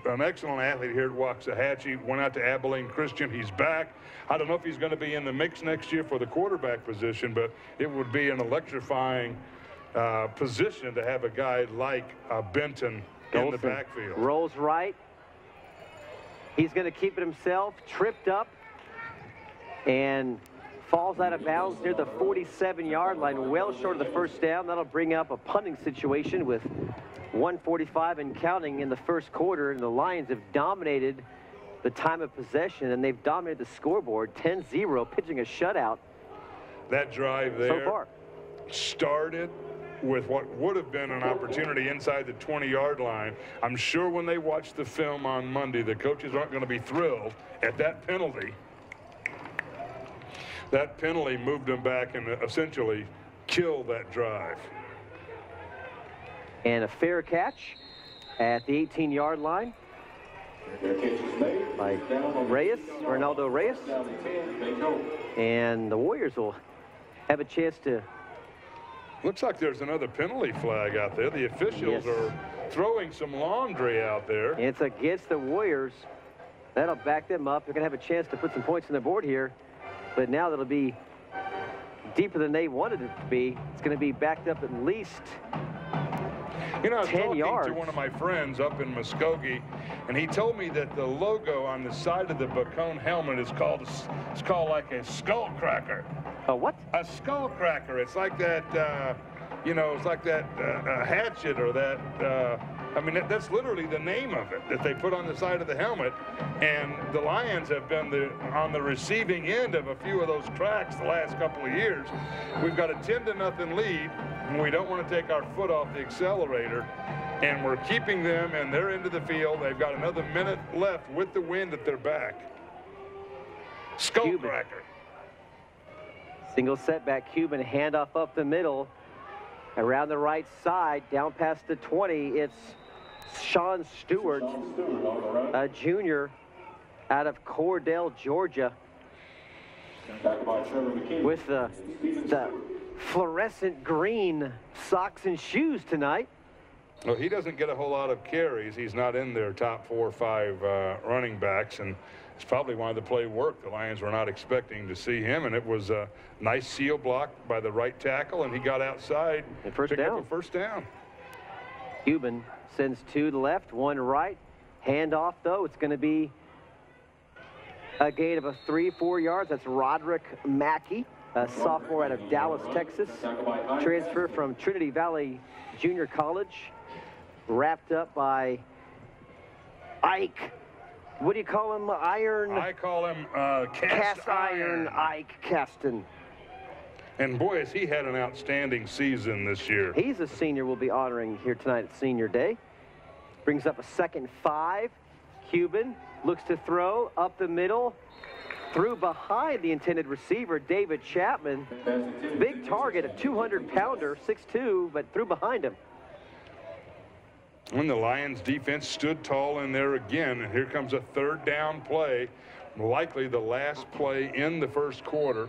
an excellent athlete here at Waxahachie. Went out to Abilene Christian. He's back. I don't know if he's going to be in the mix next year for the quarterback position, but it would be an electrifying position to have a guy like Benton in the backfield.
Rolls right. He's going to keep it himself, tripped up, and falls out of bounds near the 47-yard line, well short of the first down. That'll bring up a punting situation with 1:45 and counting in the first quarter, and the Lions have dominated the time of possession, and they've dominated the scoreboard, 10-0, pitching a shutout.
That drive there
so far
started with what would have been an opportunity inside the 20-yard line. I'm sure when they watch the film on Monday, the coaches aren't going to be thrilled at that penalty. That penalty moved them back and essentially killed that drive.
And a fair catch at the 18-yard line by Reyes, Ronaldo Reyes. And the Warriors will have a chance to...
Looks like there's another penalty flag out there. The officials are throwing some laundry out there.
It's against the Warriors. That'll back them up. They're going to have a chance to put some points on the board here. But now that'll be deeper than they wanted it to be. It's going to be backed up at least
10 yards. I was talking to one of my friends up in Muskogee, and he told me that the logo on the side of the Bacone helmet is called like a skull cracker.
A what?
A skull cracker. It's like that, you know, it's like that hatchet or that, I mean, that's literally the name of it that they put on the side of the helmet. And the Lions have been on the receiving end of a few of those cracks the last couple of years. We've got a 10-0 lead, and we don't want to take our foot off the accelerator. and we're keeping them, and they're into the field. They've got another minute left with the wind at their back. Skullcracker.
Single setback, Cuban handoff up the middle. Around the right side, down past the 20, it's Sean Stewart, a junior out of Cordell, Georgia, with the fluorescent green socks and shoes tonight.
Well, he doesn't get a whole lot of carries. He's not in their top 4 or 5 running backs, and it's probably why the play worked. The Lions were not expecting to see him, and it was a nice seal block by the right tackle, and he got outside and picked up a first down.
Cuban sends 2 to the left, 1 right. Handoff, though, it's going to be a gain of 3-4 yards. That's Roderick Mackey, a sophomore out of Dallas, Texas. Transfer from Trinity Valley Junior College. Wrapped up by Ike. What do you call him? Iron?
I call him
Cast Iron Ike Caston.
And boy, has he had an outstanding season this year.
He's a senior we'll be honoring here tonight at Senior Day. Brings up a 2nd and 5. Cuban looks to throw up the middle. Threw behind the intended receiver, David Chapman. Big target, a 200-pounder, 6'2", but threw behind him.
When the Lions defense stood tall in there again, and here comes a 3rd down play, likely the last play in the first quarter.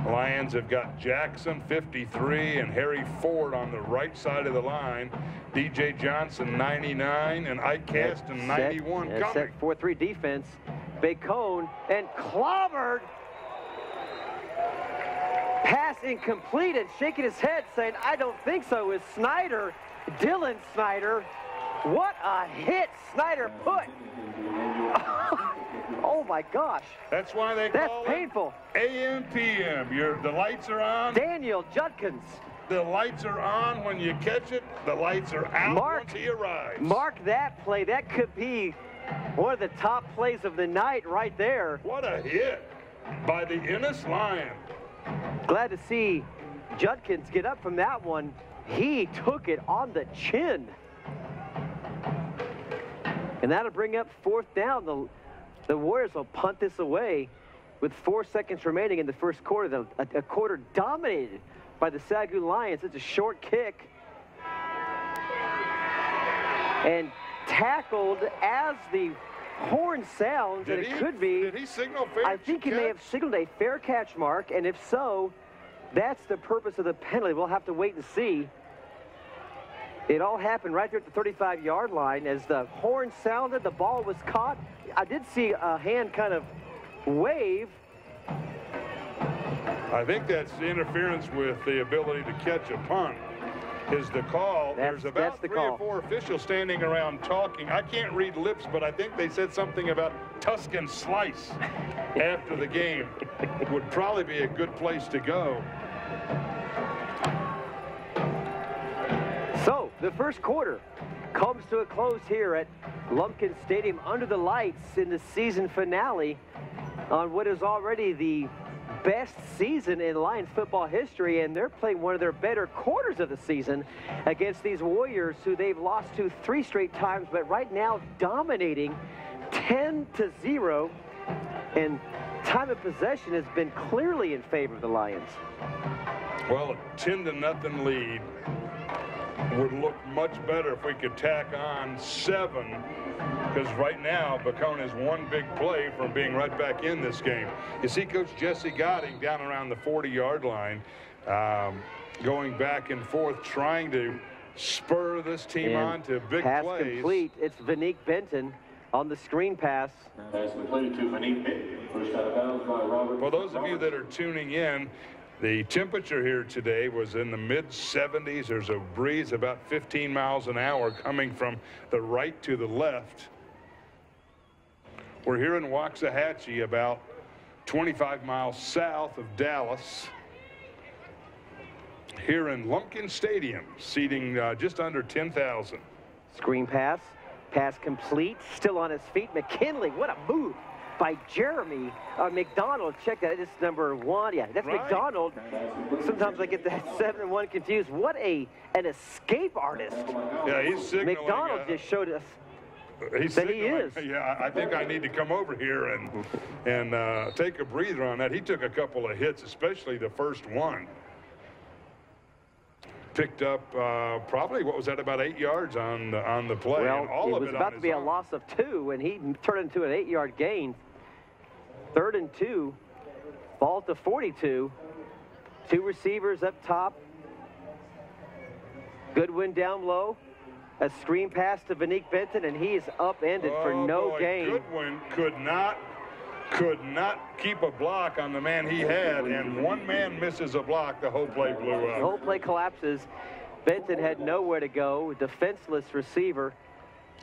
Lions have got Jackson, 53, and Harry Ford on the right side of the line. DJ Johnson, 99, and Ike Caston, 91 coming.
Set 4-3 defense. Bacone and clobbered. Pass incomplete, and shaking his head saying, I don't think so, is Snyder, Dylan Snyder. What a hit Snyder put. Oh my gosh.
That's why they call
That's painful.
AM PM. The lights are on.
Daniel Judkins.
The lights are on when you catch it. The lights are out once he arrives.
Mark that play. That could be one of the top plays of the night right there.
What a hit by the Ennis Lion.
Glad to see Judkins get up from that one. He took it on the chin. And that'll bring up 4th down. The Warriors will punt this away with 4 seconds remaining in the first quarter. A quarter dominated by the SAGU Lions. It's a short kick. And tackled as the horn sounds, and it could be.
Did he signal fair catch?
I think he may have signaled a fair catch, Mark, and if so, that's the purpose of the penalty. We'll have to wait and see. It all happened right there at the 35-yard line. As the horn sounded, the ball was caught. I did see a hand kind of wave.
I think that's interference with the ability to catch a punt. Is the call. There's about 3 or 4 officials standing around talking. I can't read lips, but I think they said something about Tuscan Slice after the game. Would probably be a good place to go.
So the first quarter comes to a close here at Lumpkin Stadium under the lights in the season finale on what is already the best season in Lions football history, and they're playing one of their better quarters of the season against these Warriors who they've lost to 3 straight times, but right now dominating 10-0, and time of possession has been clearly in favor of the Lions.
Well, a 10-0 lead would look much better if we could tack on 7, because right now Bacone is 1 big play from being right back in this game. You see Coach Jesse Gotting down around the 40-yard line, going back and forth, trying to spur this team on to big
pass
plays.
Complete. It's Vanique Benton on the screen pass.
Pass completed to Vanique Benton. First out of bounds by Robert.
For those of you that are tuning in, the temperature here today was in the mid-70s. There's a breeze about 15 miles an hour coming from the right to the left. We're here in Waxahachie, about 25 miles south of Dallas. Here in Lumpkin Stadium, seating just under 10,000.
Screen pass. Pass complete. Still on his feet. McKinley, what a move by Jeremy McDonald. Check that. It's number 1. Yeah, that's
right.
McDonald. Sometimes I get that 7 and 1 confused. What an escape artist.
Yeah, he's signaling.
McDonald just showed us
He's
that he is.
Yeah, I think I need to come over here and take a breather on that. He took a couple of hits, especially the first one. Picked up probably, what was that, about 8 yards on the play.
Well,
and all
it
of
was
it
about to be a loss of 2, and he turned into an 8-yard gain. 3rd and 2, ball to 42. 2 receivers up top. Goodwin down low. A screen pass to Vanique Benton, and he is upended for no gain.
Goodwin could not keep a block on the man he had, and one man misses a block, the whole play blew up.
The whole play collapses. Benton had nowhere to go. Defenseless receiver.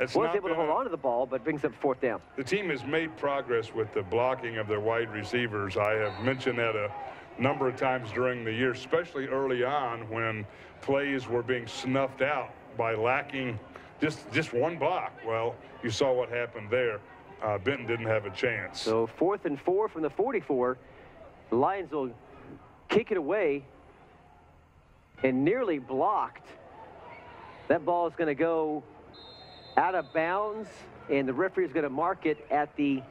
Was able to hold on to the ball, but brings up 4th down.
The team has made progress with the blocking of their wide receivers. I have mentioned that a number of times during the year, especially early on when plays were being snuffed out by lacking just one block. Well, you saw what happened there. Benton didn't have a chance.
So 4th and 4 from the 44. The Lions will kick it away and nearly blocked. That ball is going to go out of bounds, and the referee is going to mark it at the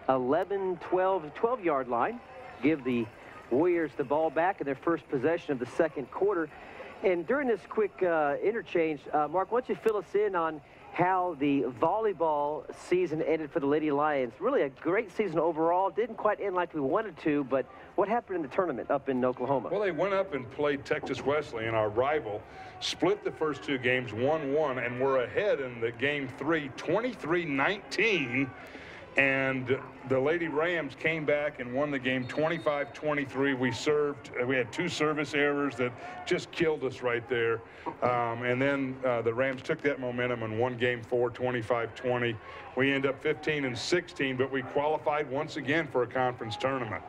11, 12-yard line. Give the Warriors the ball back in their first possession of the 2nd quarter. And during this quick interchange, Mark, why don't you fill us in on how the volleyball season ended for the Lady Lions? Really a great season overall. Didn't quite end like we wanted to, but what happened in the tournament up in Oklahoma?
Well, they went up and played Texas Wesleyan, our rival, split the first 2 games 1-1, and were ahead in the game 3, 23-19. And the Lady Rams came back and won the game 25-23. We had 2 service errors that just killed us right there. And then the Rams took that momentum and won game 4, 25-20. We end up 15-16, but we qualified once again for a conference tournament.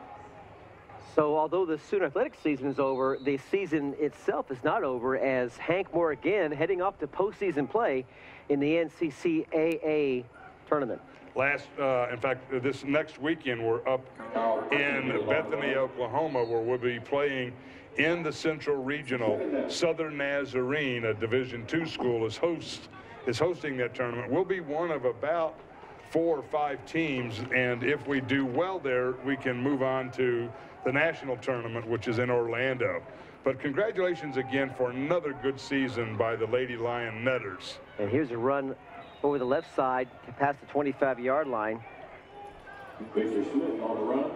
So although the Sooner Athletics season is over, the season itself is not over, as Hank Moore again heading off to postseason play in the NCCAA tournament.
In fact, this next weekend, we're up in Bethany, Oklahoma, where we'll be playing in the Central Regional. Southern Nazarene, a Division II school, is hosting that tournament. We'll be one of about 4 or 5 teams, and if we do well there, we can move on to the national tournament, which is in Orlando. But congratulations again for another good season by the Lady Lion Netters.
And here's a run over the left side past the 25-yard line.
Victor Smith on the run.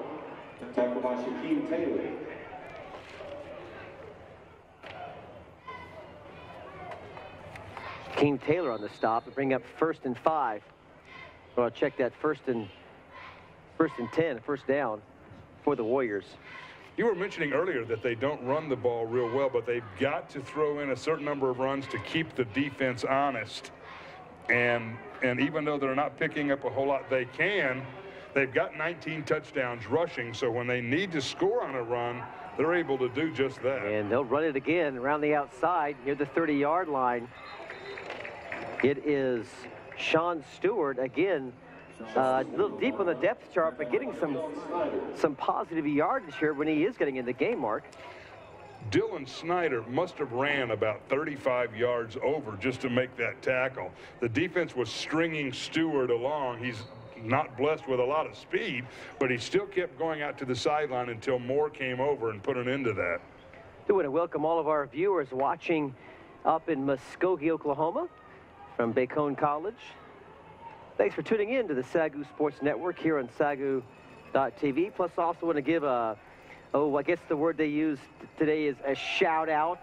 Tackled by Shaquem Taylor.
Shaquem Taylor on the stop to bring up 1st and 5. Well, I'll check that first and 10, first down for the Warriors.
You were mentioning earlier that they don't run the ball real well, but they've got to throw in a certain number of runs to keep the defense honest. And even though they're not picking up a whole lot, they've got 19 touchdowns rushing, so when they need to score on a run, they're able to do just that.
And they'll run it again around the outside near the 30-yard line. It is Sean Stewart again, a little deep on the depth chart, but getting some positive yardage here when he is getting in the game, Mark.
Dylan Snyder must have ran about 35 yards over just to make that tackle. The defense was stringing Stewart along. He's not blessed with a lot of speed, but he still kept going out to the sideline until Moore came over and put an end to that.
I want to welcome all of our viewers watching up in Muskogee, Oklahoma from Bacone College. Thanks for tuning in to the SAGU Sports Network here on SAGU.TV. Plus, also want to give I guess the word they used today is a shout out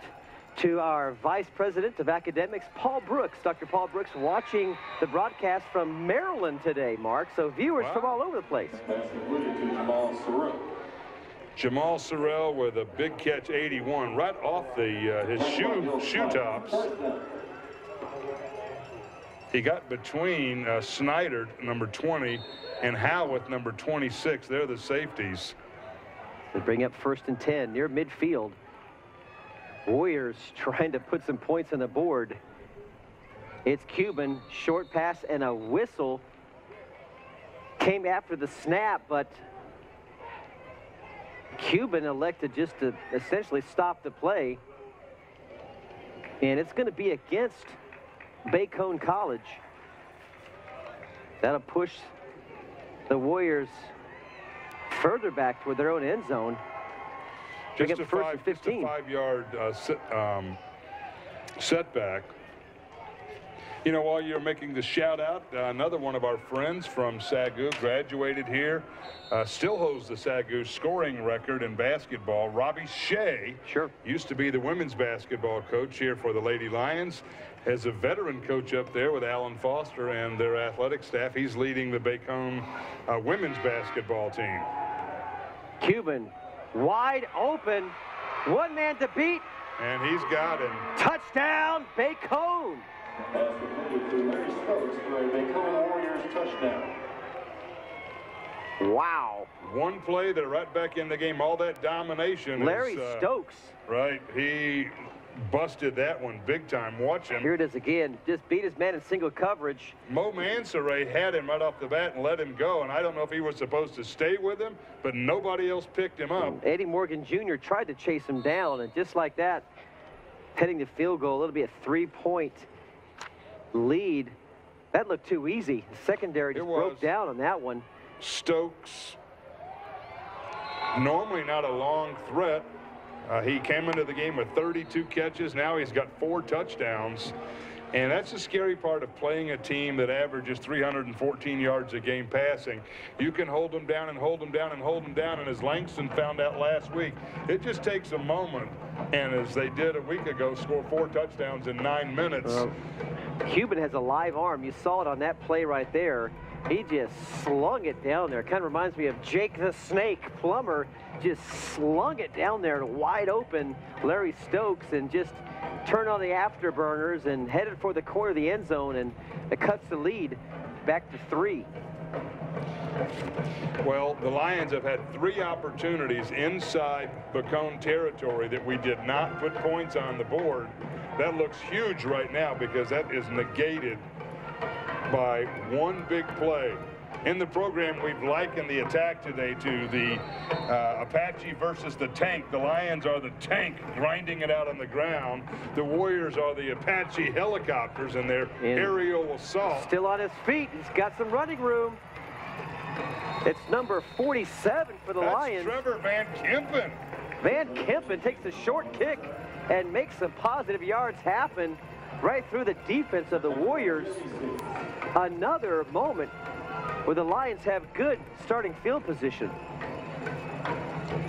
to our Vice President of Academics, Paul Brooks. Dr. Paul Brooks watching the broadcast from Maryland today, Mark. So viewers from all over the place.
Jamal Sorrell with a big catch, 81, right off his shoe tops. He got between Snyder, number 20, and Howitt, number 26. They're the safeties.
They bring up 1st and 10 near midfield. Warriors trying to put some points on the board. It's Cuban, short pass and a whistle. came after the snap, but Cuban elected just to essentially stop the play. And it's going to be against Bacone College. That'll push the Warriors further back toward their own end zone.
Just a 5-yard setback. You know, while you're making the shout out, another one of our friends from SAGU graduated here, still holds the SAGU scoring record in basketball. Robbie Shea used to be the women's basketball coach here for the Lady Lions. As a veteran coach up there with Alan Foster and their athletic staff, he's leading the Bacone women's basketball team.
Cuban wide open, one man to beat.
And he's got him.
Touchdown, Bacone.
That's completed through Larry Stokes for a Bacone Warriors touchdown.
Wow.
One play, they're right back in the game. All that domination.
Larry Stokes.
Right. He busted that one big time. Watch him.
Here it is again. Just beat his man in single coverage.
Mo Mansoray had him right off the bat and let him go. And I don't know if he was supposed to stay with him, but nobody else picked him up.
Eddie Morgan Jr. tried to chase him down, and just like that, heading to field goal, it'll be a 3-point lead. That looked too easy. The secondary just broke down on that one.
Stokes, normally not a long threat. He came into the game with 32 catches. Now he's got 4 touchdowns. And that's the scary part of playing a team that averages 314 yards a game passing. You can hold them down and hold them down and hold them down. And as Langston found out last week, it just takes a moment. And as they did a week ago, score 4 touchdowns in 9 minutes.
Cuban has a live arm. You saw it on that play right there. He just slung it down there. Kind of reminds me of Jake the Snake Plummer. Just slung it down there to wide open Larry Stokes and just turned on the afterburners and headed for the corner of the end zone, and it cuts the lead back to 3.
Well, the Lions have had 3 opportunities inside Bacone territory that we did not put points on the board. That looks huge right now because that is negated by one big play. In the program, we've likened the attack today to the Apache versus the tank. The Lions are the tank grinding it out on the ground. The Warriors are the Apache helicopters and their aerial assault.
Still on his feet. He's got some running room. It's number 47 for the Lions.
Trevor Van Kempen.
Van Kempen takes a short kick and makes some positive yards happen right through the defense of the Warriors. Another moment where the Lions have good starting field position.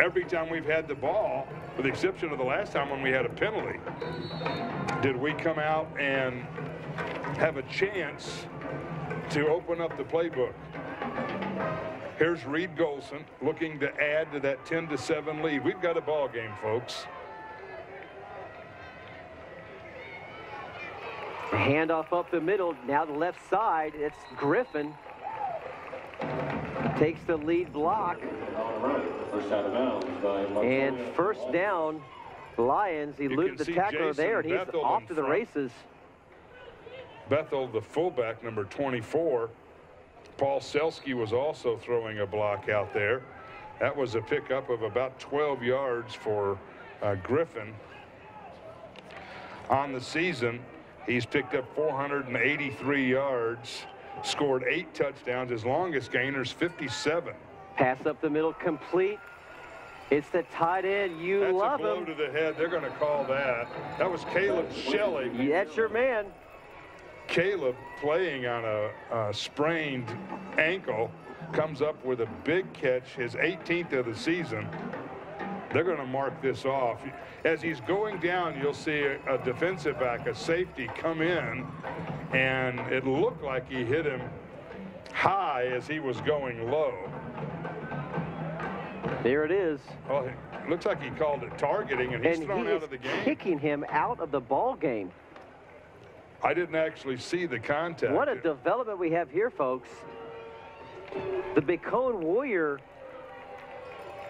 Every time we've had the ball, with the exception of the last time when we had a penalty, did we come out and have a chance to open up the playbook. Here's Reed Golson looking to add to that 10-7 lead. We've got a ball game, folks.
Handoff up the middle, now the left side. It's Griffin. Takes the lead block. And first down, Lions eluded the tackler there, and he's off to the races.
Bethel, the fullback, number 24. Paul Selski was also throwing a block out there. That was a pickup of about 12 yards for Griffin. On the season, he's picked up 483 yards, scored 8 touchdowns. His longest gainer's 57.
Pass up the middle, complete. It's the tight end. You love him.
That's a blow to the head. They're going to call that. That was Caleb Shelley.
That's your man.
Caleb, playing on a sprained ankle, comes up with a big catch, his 18th of the season. They're going to mark this off. As he's going down, you'll see a defensive back, a safety, come in, and it looked like he hit him high as he was going low.
There it is.
Well, it looks like he called it targeting, and he's thrown out of the game.
Kicking him out of the ball game.
I didn't actually see the contact.
What a development we have here, folks. The Bacone Warrior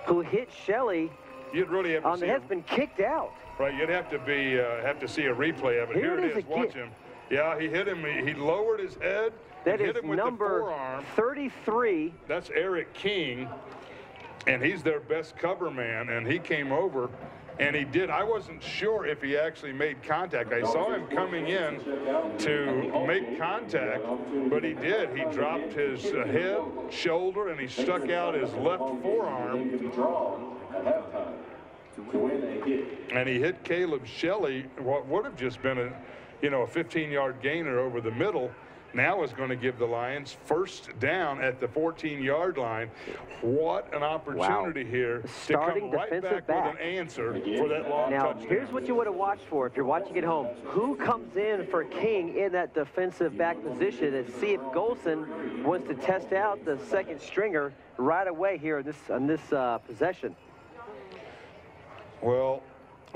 who hit Shelley
you'd really have to
on the head has been kicked out.
Right, you'd have to see a replay of it. Here it is. Watch him. Yeah, he hit him. He lowered his head.
That
hit
is
him with
number
the forearm.
33.
That's Eric King, and he's their best cover man, and he came over, and he did. I wasn't sure if he actually made contact. I saw him coming in to make contact, but he did. He dropped his head, shoulder, and he stuck out his left forearm. And he hit Caleb Shelley, what would have just been a 15-yard gainer over the middle. Now is going to give the Lions first down at the 14-yard line. What an opportunity here to come right back with an answer for that long touchdown.
Now, here's what you want to watch for if you're watching at home. Who comes in for King in that defensive back position, and see if Golson wants to test out the second stringer right away here on this possession.
Well,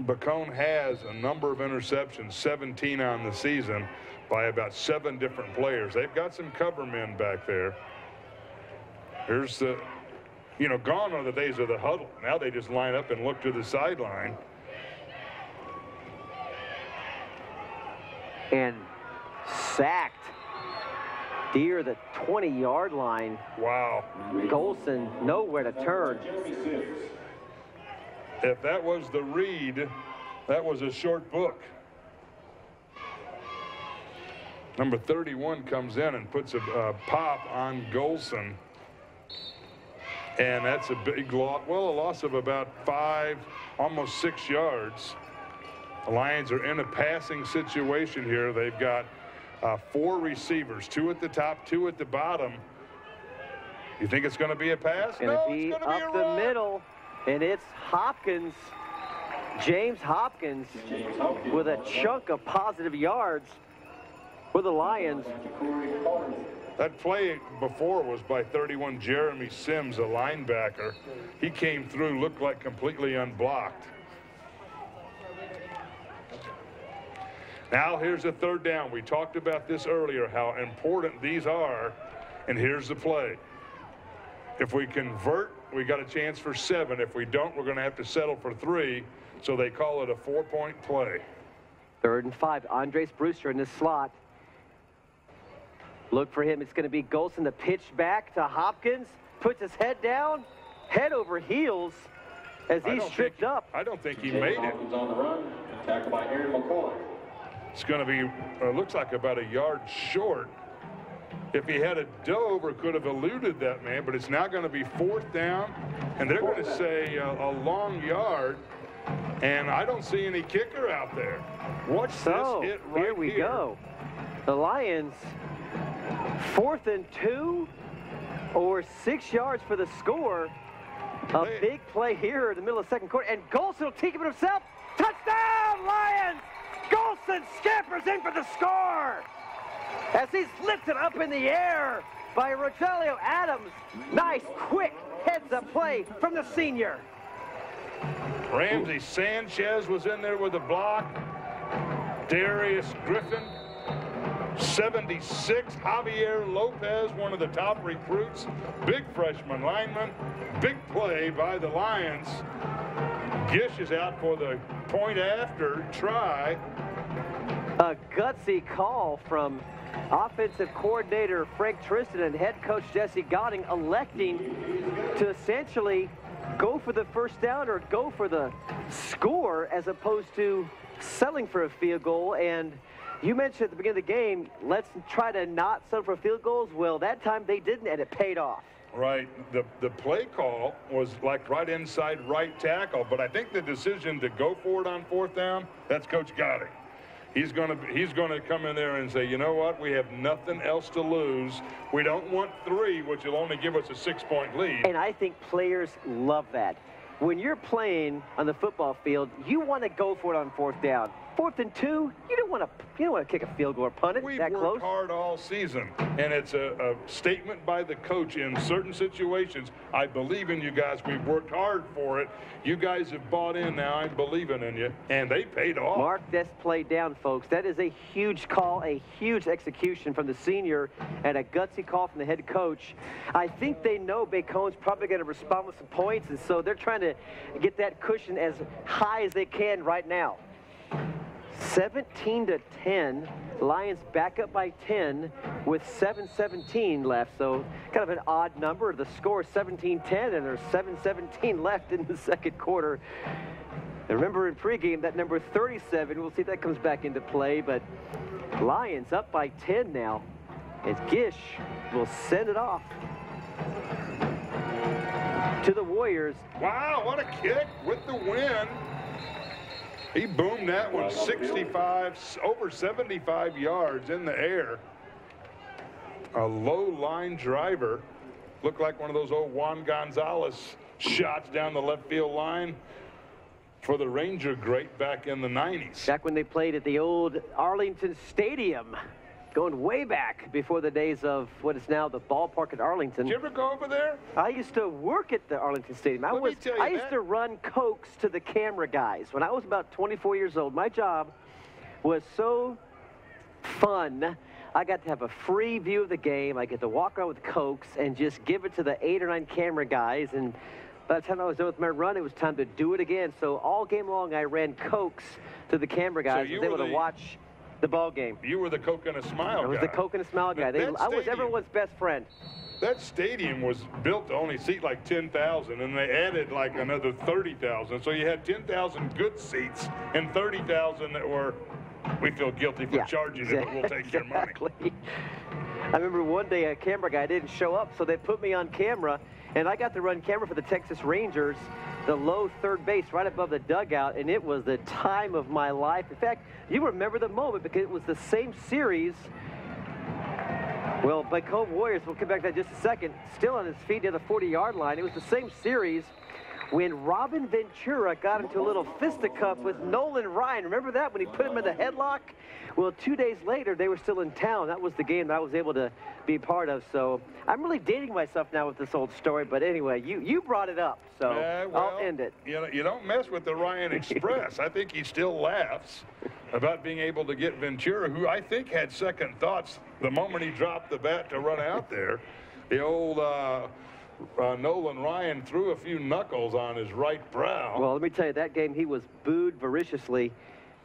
Bacone has a number of interceptions, 17 on the season, by about 7 different players. They've got some cover men back there. Here's the, gone are the days of the huddle. Now they just line up and look to the sideline.
And sacked near the 20-yard line.
Wow.
Golson nowhere to turn.
If that was the read, that was a short book. Number 31 comes in and puts a pop on Golson. And that's a big loss. Well, a loss of about 5, almost 6 yards. The Lions are in a passing situation here. They've got 4 receivers, 2 at the top, 2 at the bottom. You think it's going to be a pass?
No, it's going to be up the middle. And it's Hopkins, James Hopkins, with a chunk of positive yards for the Lions.
That play before was by 31 Jeremy Sims, a linebacker. He came through, looked like completely unblocked. Now here's a third down. We talked about this earlier, how important these are, and here's the play. If we convert, we got a chance for 7. If we don't, we're going to have to settle for 3. So they call it a 4-point play.
3rd and 5. Andres Brewster in the slot. Look for him. It's going to be Golson. The pitch back to Hopkins. Puts his head down. Head over heels as he's tripped up.
I don't think he made it.
On the run, tackled by Aaron McCoy.
It's going to be, looks like about a yard short. If he had a dove or could have eluded that man, but it's now going to be 4th down, and they're going to say a long yard, and I don't see any kicker out there. Watch this hit right
here. We go. The Lions, 4th and 2 or 6 yards for the score. A big play here in the middle of the 2nd quarter, and Golson will take it himself. Touchdown, Lions! Golson scampers in for the score as he's lifted up in the air by Rogelio Adams. Nice, quick heads-up play from the senior.
Ramsey Sanchez was in there with a block. Darius Griffin, 76. Javier Lopez, one of the top recruits. Big freshman lineman. Big play by the Lions. Gish is out for the point after try.
A gutsy call from offensive coordinator Frank Tristan and head coach Jesse Godding, electing to essentially go for the first down or go for the score as opposed to settling for a field goal. And you mentioned at the beginning of the game, let's try to not settle for field goals. Well, that time they didn't, and it paid off.
Right. The play call was like right inside right tackle, but I think the decision to go for it on 4th down, that's Coach Godding. He's going to come in there and say, you know what, we have nothing else to lose. We don't want 3, which will only give us a 6-point lead.
And I think players love that. When you're playing on the football field, you want to go for it on 4th down. 4th and 2, you don't want to kick a field goal or punt it that close.
We've worked hard all season, and it's a statement by the coach in certain situations. I believe in you guys. We've worked hard for it. You guys have bought in now. I'm believing in you, and they paid off.
Mark this play down, folks. That is a huge call, a huge execution from the senior, and a gutsy call from the head coach. I think they know Bacone's probably going to respond with some points, and so they're trying to get that cushion as high as they can right now. 17-10. Lions back up by 10 with 7:17 left. So kind of an odd number. The score is 17-10, and there's 7:17 left in the second quarter. And remember in pregame, that number 37, we'll see if that comes back into play, but Lions up by 10 now as Gish will send it off to the Warriors.
Wow, what a kick with the wind. He boomed that one 65, over 75 yards in the air. A low line driver. Looked like one of those old Juan Gonzalez shots down the left field line for the Ranger great back in the 90s.
Back when they played at the old Arlington Stadium, going way back before the days of what is now the ballpark at Arlington.
Did you ever go over there?
I used to work at the Arlington Stadium. I used to run Cokes to the camera guys. When I was about 24 years old, my job was so fun. I got to have a free view of the game. I get to walk around with Cokes and just give it to the 8 or 9 camera guys. And by the time I was done with my run, it was time to do it again. So all game long, I ran Cokes to the camera guys. I was able to watch the ball game.
You were the Coke and a Smile guy.
I was the Coke and a Smile guy. I was everyone's best friend.
That stadium was built to only seat like 10,000, and they added like another 30,000. So you had 10,000 good seats and 30,000 that were, we feel guilty for charging it, but we'll take your money.
I remember one day a camera guy didn't show up, so they put me on camera, and I got to run camera for the Texas Rangers, the low third base right above the dugout, and it was the time of my life. In fact, you remember the moment because it was the same series. Well, Bacone Warriors, we'll come back to that in just a second, still on his feet near the 40-yard line. It was the same series when Robin Ventura got into a little fisticuff with Nolan Ryan. Remember that, when he put him in the headlock? Well, 2 days later, they were still in town. That was the game that I was able to be part of. So I'm really dating myself now with this old story. But anyway, you brought it up, so I'll end it.
You don't mess with the Ryan Express. I think he still laughs about being able to get Ventura, who I think had second thoughts the moment he dropped the bat to run out there. The old Nolan Ryan threw a few knuckles on his right brow.
Well, let me tell you, that game he was booed voraciously.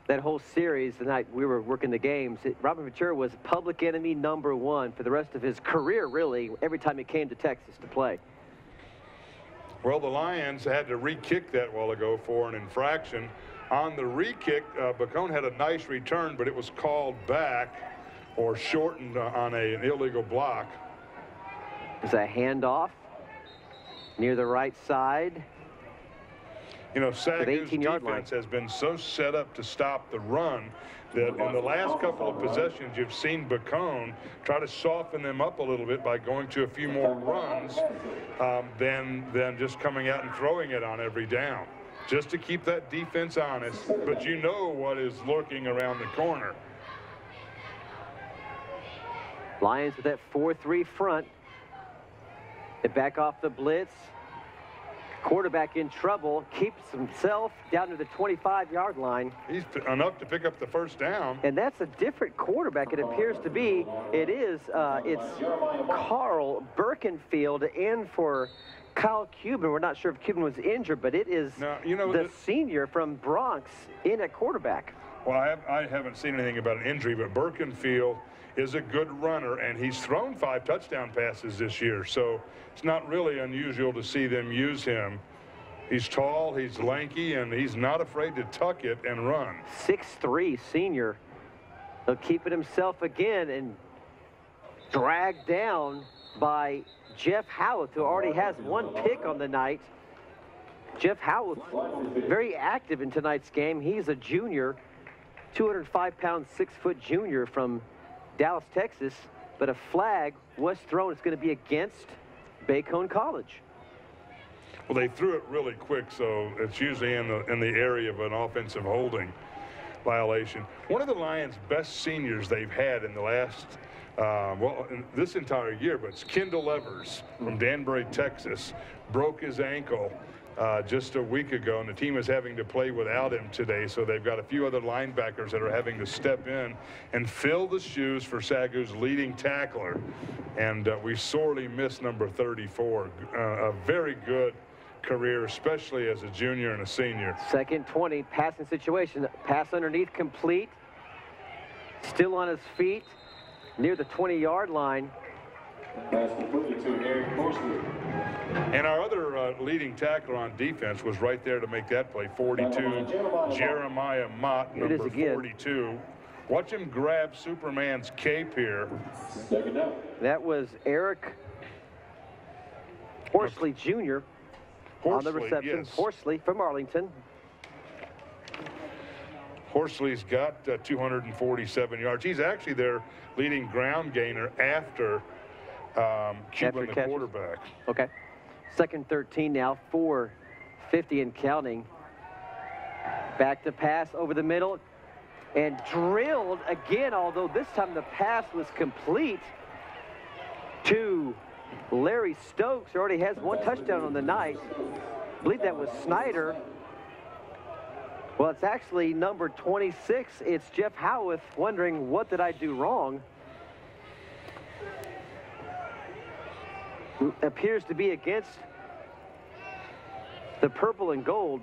That whole series, the night we were working the games, Robin Ventura was public enemy #1 for the rest of his career, really, every time he came to Texas to play.
Well, the Lions had to re-kick that while ago for an infraction. On the re-kick, Bacone had a nice return, but it was called back or shortened on an illegal block.
It's a handoff near the right side.
You know, SAGU's defense has been so set up to stop the run that in the last couple of possessions, you've seen Bacone try to soften them up a little bit by going to a few more runs than just coming out and throwing it on every down, just to keep that defense honest. But you know what is lurking around the corner.
Lions with that 4-3 front. They back off the blitz. Quarterback in trouble, keeps himself down to the 25-yard line.
He's enough to pick up the first down.
And that's a different quarterback, it appears to be. It's Carl Birkenfield in for Kyle Cuban. We're not sure if Cuban was injured, but it is the senior from Bronx in at quarterback.
Well, I haven't seen anything about an injury, but Birkenfield is a good runner, and he's thrown 5 touchdown passes this year, so it's not really unusual to see them use him. He's tall, he's lanky, and he's not afraid to tuck it and run.
6'3" senior. He'll keep it himself again and dragged down by Jeff Howarth, who already has 1 pick on the night. Jeff Howarth, very active in tonight's game. He's a junior, 205-pound, 6-foot junior from Dallas, Texas, but a flag was thrown. It's going to be against Bacone College.
Well, they threw it really quick, so it's usually in the area of an offensive holding violation. One of the Lions' best seniors they've had in the last, in this entire year, but it's Kendall Evers from Danbury, Texas, broke his ankle just a week ago, and the team is having to play without him today, so they've got a few other linebackers that are having to step in and fill the shoes for SAGU's leading tackler, and we sorely miss number 34, a very good career, especially as a junior and a senior.
2nd 20, passing situation. Pass underneath, complete. Still on his feet, near the 20-yard line.
Pass completed to Eric Horsley.
And our other leading tackler on defense was right there to make that play, 42, Jeremiah Mott, number 42. Watch him grab Superman's cape here.
Second down.
That was Eric Horsley Jr. on the reception.
Yes.
Horsley from Arlington.
Horsley's got 247 yards. He's actually their leading ground gainer after Cuban, the quarterback.
Okay. 2nd 13 now, 4:50 and counting. Back to pass over the middle and drilled again, although this time the pass was complete to Larry Stokes, who already has 1 touchdown on the night. I believe that was Snyder. Well, it's actually number 26. It's Jeff Howarth wondering, what did I do wrong? Appears to be against the purple and gold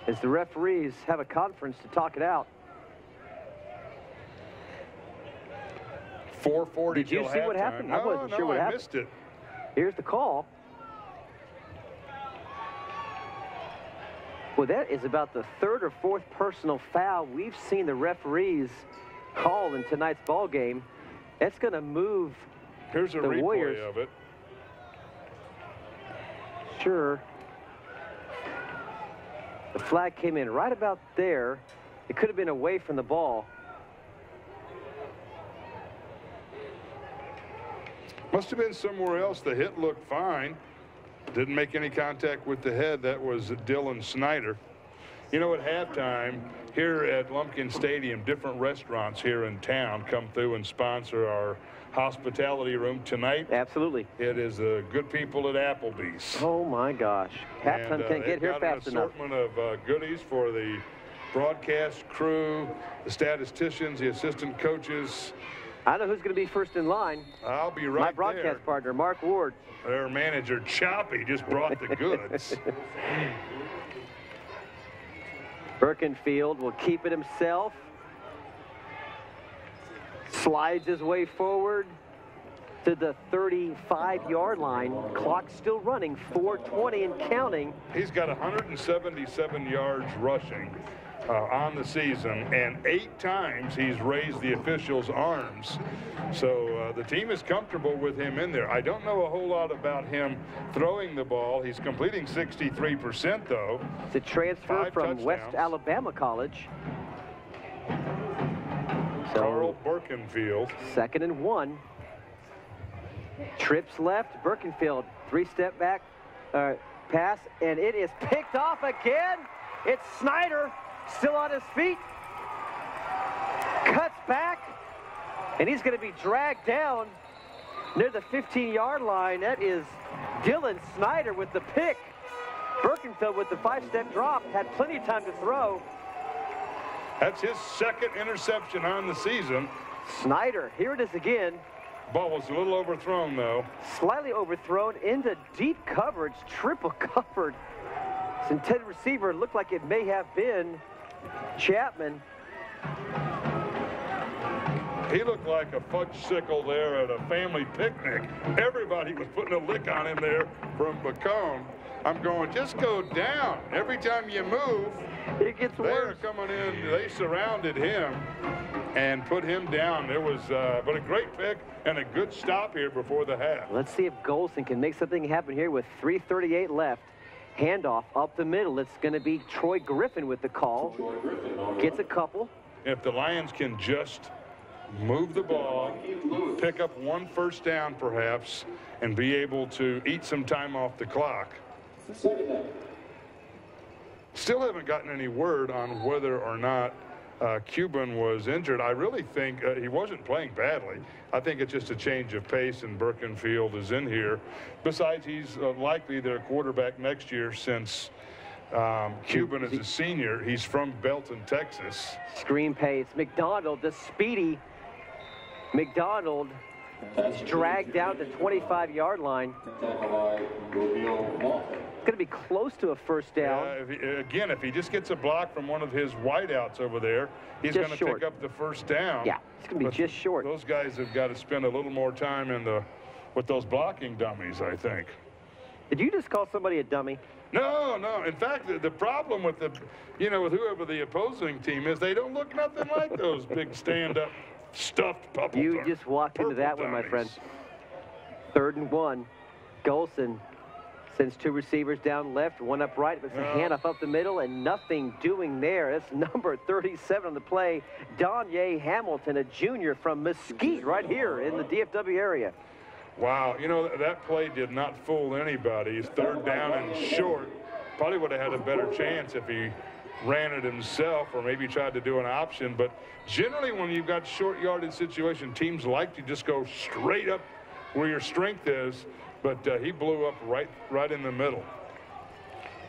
as the referees have a conference to talk it out.
4:40.
Did you see what happened? I wasn't sure what happened.
I missed it.
Here's the call. Well, that is about the 3rd or 4th personal foul we've seen the referees call in tonight's ball game. That's going to move
Here's a
the
replay
Warriors.
of it.
Sure. The flag came in right about there. It could have been away from the ball.
Must have been somewhere else. The hit looked fine. Didn't make any contact with the head. That was Dylan Snyder. You know, at halftime here at Lumpkin Stadium, different restaurants here in town come through and sponsor our hospitality room tonight.
Absolutely.
It is the good people at Applebee's.
Oh my gosh. Halftime can't get here fast enough.
An assortment of goodies for the broadcast crew, the statisticians, the assistant coaches.
I know who's going to be first in line.
I'll be right
My broadcast partner, Mark Ward.
Their manager, Choppy, just brought the goods.
Birkenfield will keep it himself. Slides his way forward to the 35-yard line. Clock still running, 4:20 and counting.
He's got 177 yards rushing on the season, and 8 times he's raised the officials' arms. So the team is comfortable with him in there. I don't know a whole lot about him throwing the ball. He's completing 63%, though.
It's a transfer from West Alabama College. So,
Carl Birkenfield.
2nd and 1. Trips left. Birkenfield, 3-step back pass, and it is picked off again. It's Snyder, still on his feet. Cuts back, and he's going to be dragged down near the 15-yard line. That is Dylan Snyder with the pick. Birkenfield with the 5-step drop, had plenty of time to throw.
That's his 2nd interception on the season.
Snyder, here it is again.
Ball was a little overthrown, though.
Slightly overthrown into deep coverage, triple covered. His intended receiver looked like it may have been Chapman.
He looked like a fudge-sickle there at a family picnic. Everybody was putting a lick on him there from Bacone. I'm going, just go down. Every time you move,
it gets worse.
They're coming in. They surrounded him and put him down. There was, but a great pick and a good stop here before the half.
Let's see if Golson can make something happen here with 3:38 left. Handoff up the middle. It's going to be Troy Griffin with the call. Gets a couple.
If the Lions can just move the ball, pick up 1 first down perhaps, and be able to eat some time off the clock. Still haven't gotten any word on whether or not Cuban was injured. I really think he wasn't playing badly. I think it's just a change of pace, and Birkenfield is in here. Besides, he's likely their quarterback next year since Cuban is a senior. He's from Belton, Texas.
Screen pace. McDonald, the speedy McDonald He's dragged down to 25-yard line. It's going to be close to a first down.
Again, if he just gets a block from one of his wideouts over there, he's going to pick up the first down.
Yeah, it's going to be just short.
Those guys have got to spend a little more time with those blocking dummies, I think.
Did you just call somebody a dummy?
No, no. In fact, the problem with with whoever the opposing team is, they don't look nothing like those big stand-up stuffed puppies.
You just walked into that one, my friend. 3rd and 1. Golson sends 2 receivers down left, 1 up right. It's a handoff up the middle, and nothing doing there. That's number 37 on the play, Donye Hamilton, a junior from Mesquite, right here in the DFW area.
Wow, that play did not fool anybody. He's 3rd down and short. Probably would have had a better chance if he ran it himself or maybe tried to do an option. But generally when you've got short yardage situation, teams like to just go straight up where your strength is. But he blew up right in the middle.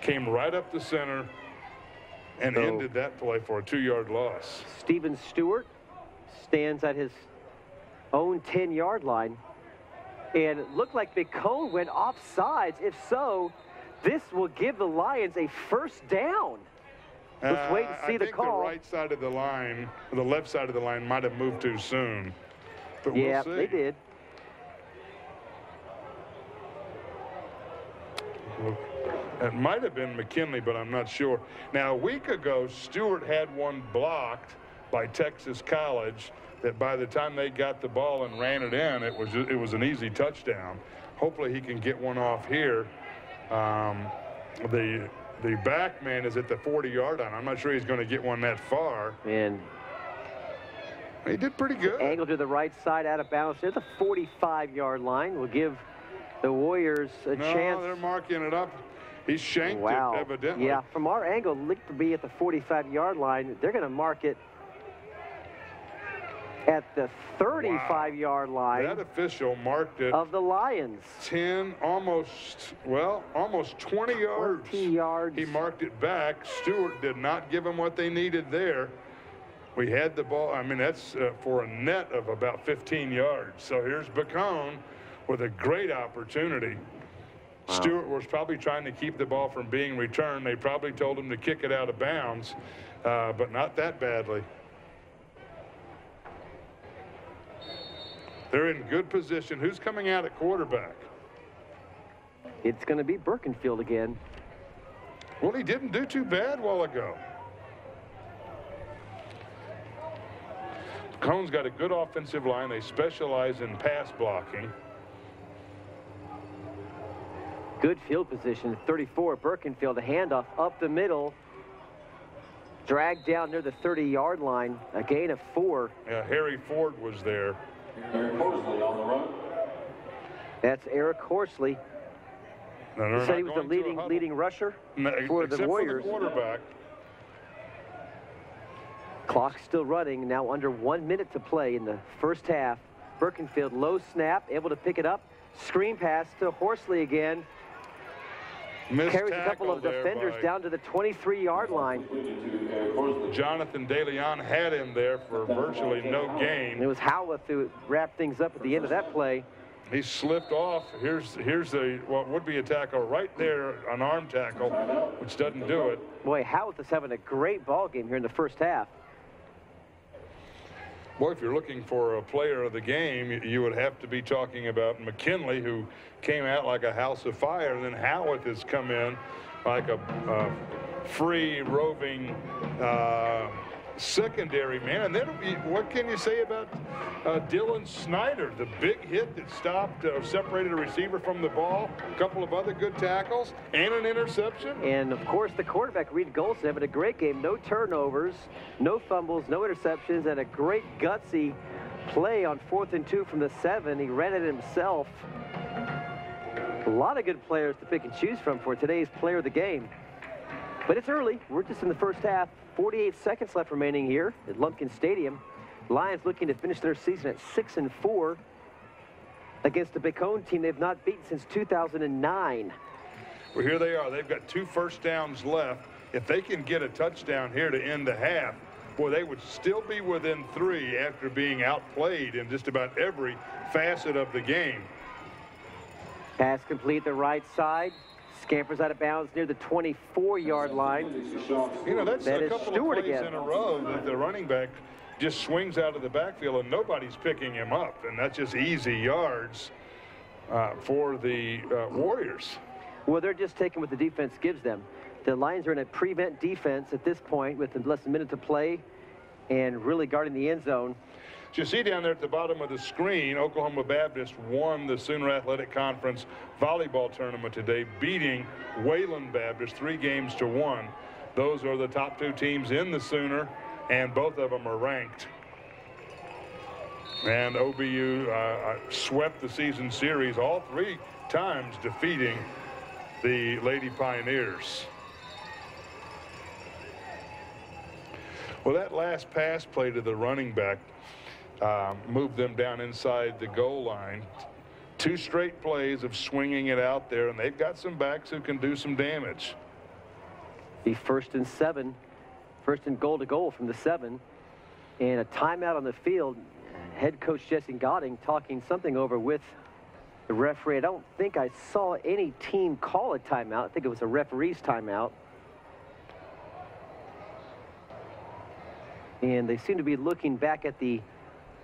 Came right up the center and ended that play for a 2-yard loss.
Steven Stewart stands at his own 10-yard line. And it looked like Bacone went offsides. If so, this will give the Lions a first down. Let's wait and see the call.
The right side of the line, the left side of the line might have moved too soon. But
yeah,
we'll see.
They did.
It might have been McKinley, but I'm not sure. Now, a week ago, Stewart had one blocked by Texas College that by the time they got the ball and ran it in, it was an easy touchdown. Hopefully he can get one off here. The back man is at the 40-yard line. I'm not sure he's going to get one that far.
And
he did pretty good.
Angle to the right side, out of bounds. There's a 45-yard line. Will give the Warriors a chance.
No, they're marking it up. He shanked it, evidently.
Yeah, from our angle, looked to be at the 45-yard line. They're going to mark it at the 35-yard line.
That official marked it.
Of the Lions.
10, almost 20 yards.
20 yards.
He marked it back. Stewart did not give them what they needed there. We had the ball. I mean, that's for a net of about 15 yards. So here's Bacone with a great opportunity. Wow. Stewart was probably trying to keep the ball from being returned. They probably told him to kick it out of bounds, but not that badly. They're in good position. Who's coming out at quarterback?
It's going to be Birkenfield again.
Well, he didn't do too bad a while ago. Bacone's got a good offensive line. They specialize in pass blocking.
Good field position. 34, Birkenfield, a handoff up the middle. Dragged down near the 30-yard line. A gain of 4.
Yeah, Harry Ford was there.
Eric Horsley on the run.
That's Eric Horsley.
No,
he said he was the leading rusher for the Warriors.
For the quarterback.
Clock still running. Now under 1 minute to play in the first half. Birkenfield low snap, able to pick it up. Screen pass to Horsley again. Carries a couple of defenders down to the 23-yard line.
Jonathan DeLeon had him there for virtually no gain.
It was Howarth who wrapped things up at the end of that play.
He slipped off. Here's what would be a tackle right there, an arm tackle, which doesn't do it.
Boy, Howarth is having a great ball game here in the first half.
Boy, if you're looking for a player of the game, you would have to be talking about McKinley, who came out like a house of fire, and then Howarth has come in like a free roving secondary man. And then what can you say about Dylan Snyder, the big hit that stopped separated a receiver from the ball, a couple of other good tackles, and an interception?
And of course the quarterback, Reed Golson, having a great game. No turnovers, no fumbles, no interceptions, and a great gutsy play on 4th and 2 from the 7. He ran it himself. A lot of good players to pick and choose from for today's player of the game. But it's early. We're just in the first half. 48 seconds left remaining here at Lumpkin Stadium. Lions looking to finish their season at 6-4 against the Bacone team they've not beaten since 2009.
Well, here they are. They've got 2 first downs left. If they can get a touchdown here to end the half, boy, they would still be within 3 after being outplayed in just about every facet of the game.
Pass complete the right side. Scampers out of bounds near the 24-yard line.
You know, that's
that
a
is
couple
Stewart
of plays
again.
in a row that the running back just swings out of the backfield and nobody's picking him up. And that's just easy yards for the Warriors.
Well, they're just taking what the defense gives them. The Lions are in a prevent defense at this point with less than a minute to play and really guarding the end zone.
As you see down there at the bottom of the screen, Oklahoma Baptist won the Sooner Athletic Conference volleyball tournament today, beating Wayland Baptist 3 games to 1. Those are the top 2 teams in the Sooner, and both of them are ranked. And OBU swept the season series all 3 times, defeating the Lady Pioneers. Well, that last pass play to the running back moved them down inside the goal line. 2 straight plays of swinging it out there, and they've got some backs who can do some damage.
The 1st and 7, 1st and goal to goal from the 7, and a timeout on the field. Head coach Jesse Godding talking something over with the referee. I don't think I saw any team call a timeout. I think it was a referee's timeout. And they seem to be looking back at the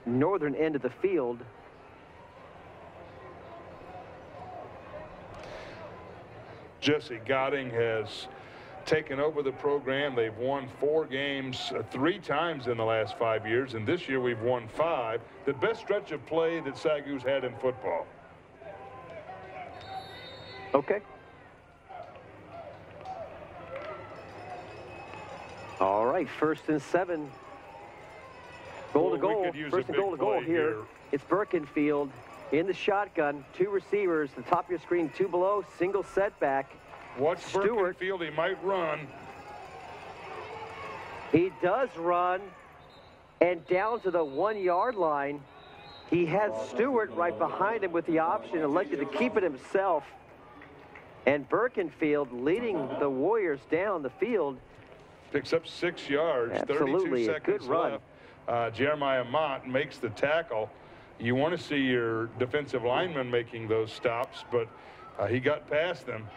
northern end of the field.
Jesse Godding has taken over the program. They've won 4 games 3 times in the last 5 years, and this year we've won 5. The best stretch of play that SAGU's had in football.
Okay. All right, 1st and 7. Goal to goal. 1st and goal to goal here. It's Birkenfield in the shotgun. 2 receivers. The top of your screen, 2 below. Single setback.
Watch
Stewart.
Birkenfield. He might run.
He does run. And down to the 1-yard line. He has Stewart right behind him with the option. Elected to keep it himself. And Birkenfield leading the Warriors down the field.
Picks up 6 yards.
Absolutely,
32
a
seconds
good run.
left. Jeremiah Mott makes the tackle. You want to see your defensive lineman making those stops, but he got past them.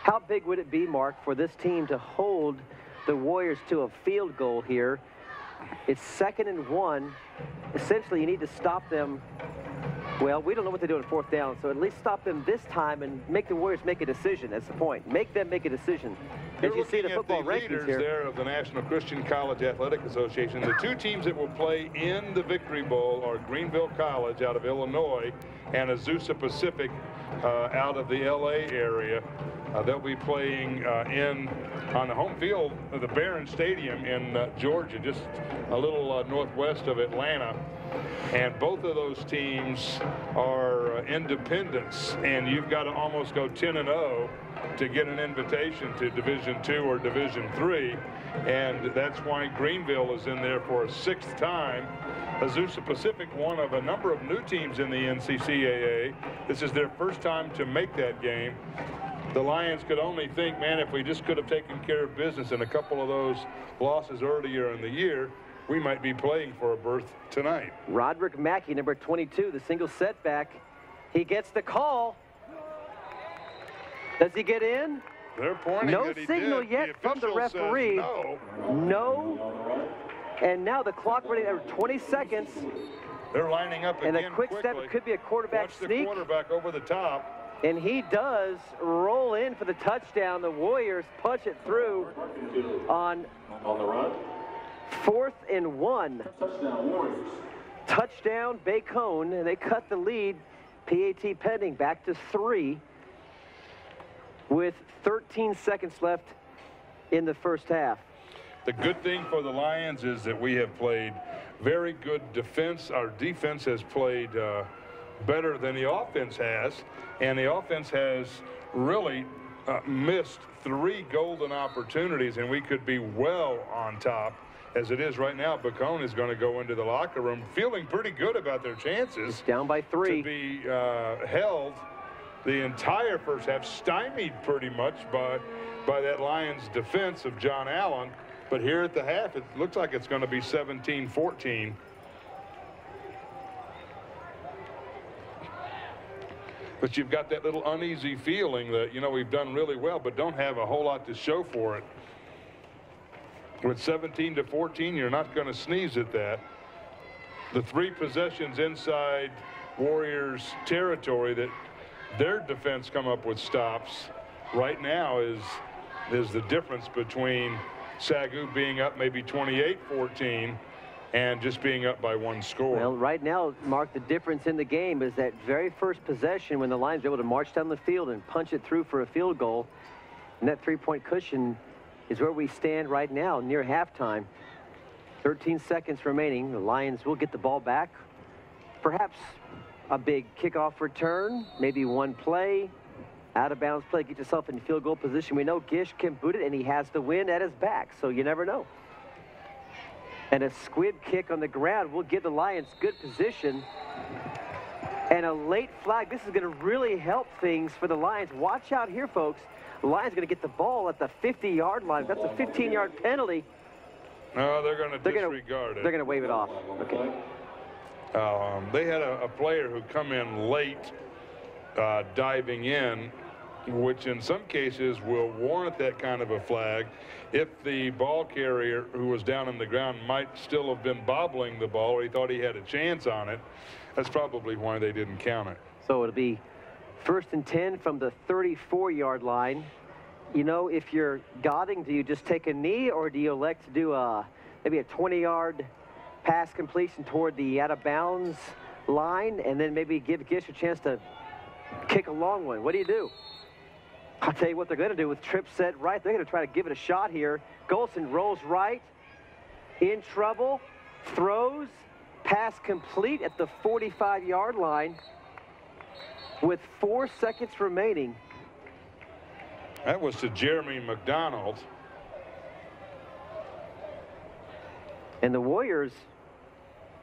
How big would it be, Mark, for this team to hold the Warriors to a field goal here? It's 2nd and 1. Essentially, you need to stop them. Well, we don't know what they do on 4th down, so at least stop them this time and make the Warriors make a decision. That's the point. Make them make a decision. As you see the football rankings here.
There of the National Christian College Athletic Association. The 2 teams that will play in the Victory Bowl are Greenville College out of Illinois and Azusa Pacific out of the LA area. They'll be playing on the home field of the Barron Stadium in Georgia, just a little northwest of Atlanta. And both of those teams are independents, and you've got to almost go 10-0 to get an invitation to Division II or Division III, and that's why Greenville is in there for a 6th time. Azusa Pacific, one of a number of new teams in the NCCAA. This is their first time to make that game. The Lions could only think, man, if we just could have taken care of business in a couple of those losses earlier in the year, we might be playing for a berth tonight.
Roderick Mackey, number 22, the single setback. He gets the call. Does he get in?
They're pointing
no
that he
signal
did.
yet from the referee. No. And now the clock running at 20 seconds.
They're lining up again
and a quick
quickly.
step could be a quarterback
Watch
sneak.
the quarterback over the top.
And he does roll in for the touchdown. The Warriors punch it through on
the run.
4th and 1.
Touchdown Warriors.
Touchdown Bacone, and they cut the lead. PAT pending back to 3 with 13 seconds left in the 1st half.
The good thing for the Lions is that we have played very good defense. Our defense has played better than the offense has, and the offense has really missed 3 golden opportunities, and we could be well on top. As it is right now, Bacone is going to go into the locker room feeling pretty good about their chances.
It's down by 3.
To be held the entire first half, stymied pretty much by that Lions defense of John Allen. But here at the half, it looks like it's going to be 17-14. But you've got that little uneasy feeling that, you know, we've done really well, but don't have a whole lot to show for it. With 17-14, you're not going to sneeze at that. The 3 possessions inside Warriors territory that their defense come up with stops right now is the difference between SAGU being up maybe 28-14 and just being up by 1 score.
Well, right now, Mark, the difference in the game is that very first possession when the Lions were able to march down the field and punch it through for a field goal, and that 3-point cushion is where we stand right now near halftime. 13 seconds remaining. The Lions will get the ball back. Perhaps a big kickoff return, maybe 1 play, out of bounds play, get yourself in field goal position. We know Gish can boot it, and he has the wind at his back, so you never know. And a squib kick on the ground will give the Lions good position. And a late flag. This is going to really help things for the Lions. Watch out here, folks. The Lions are going to get the ball at the 50-yard line. That's a 15-yard penalty.
No, they're going to disregard it.
They're going to wave it off. Okay.
They had a player who come in late diving in, which in some cases will warrant that kind of a flag if the ball carrier who was down on the ground might still have been bobbling the ball, or he thought he had a chance on it. That's probably why they didn't count it.
So it'll be 1st and 10 from the 34-yard line. You know, if you're Godding, do you just take a knee, or do you elect to do maybe a 20-yard pass completion toward the out-of-bounds line, and then maybe give Gish a chance to kick a long one? What do you do? I'll tell you what they're going to do with trip set right. They're going to try to give it a shot here. Golson rolls right, in trouble, throws, pass complete at the 45-yard line with 4 seconds remaining.
That was to Jeremy McDonald.
And the Warriors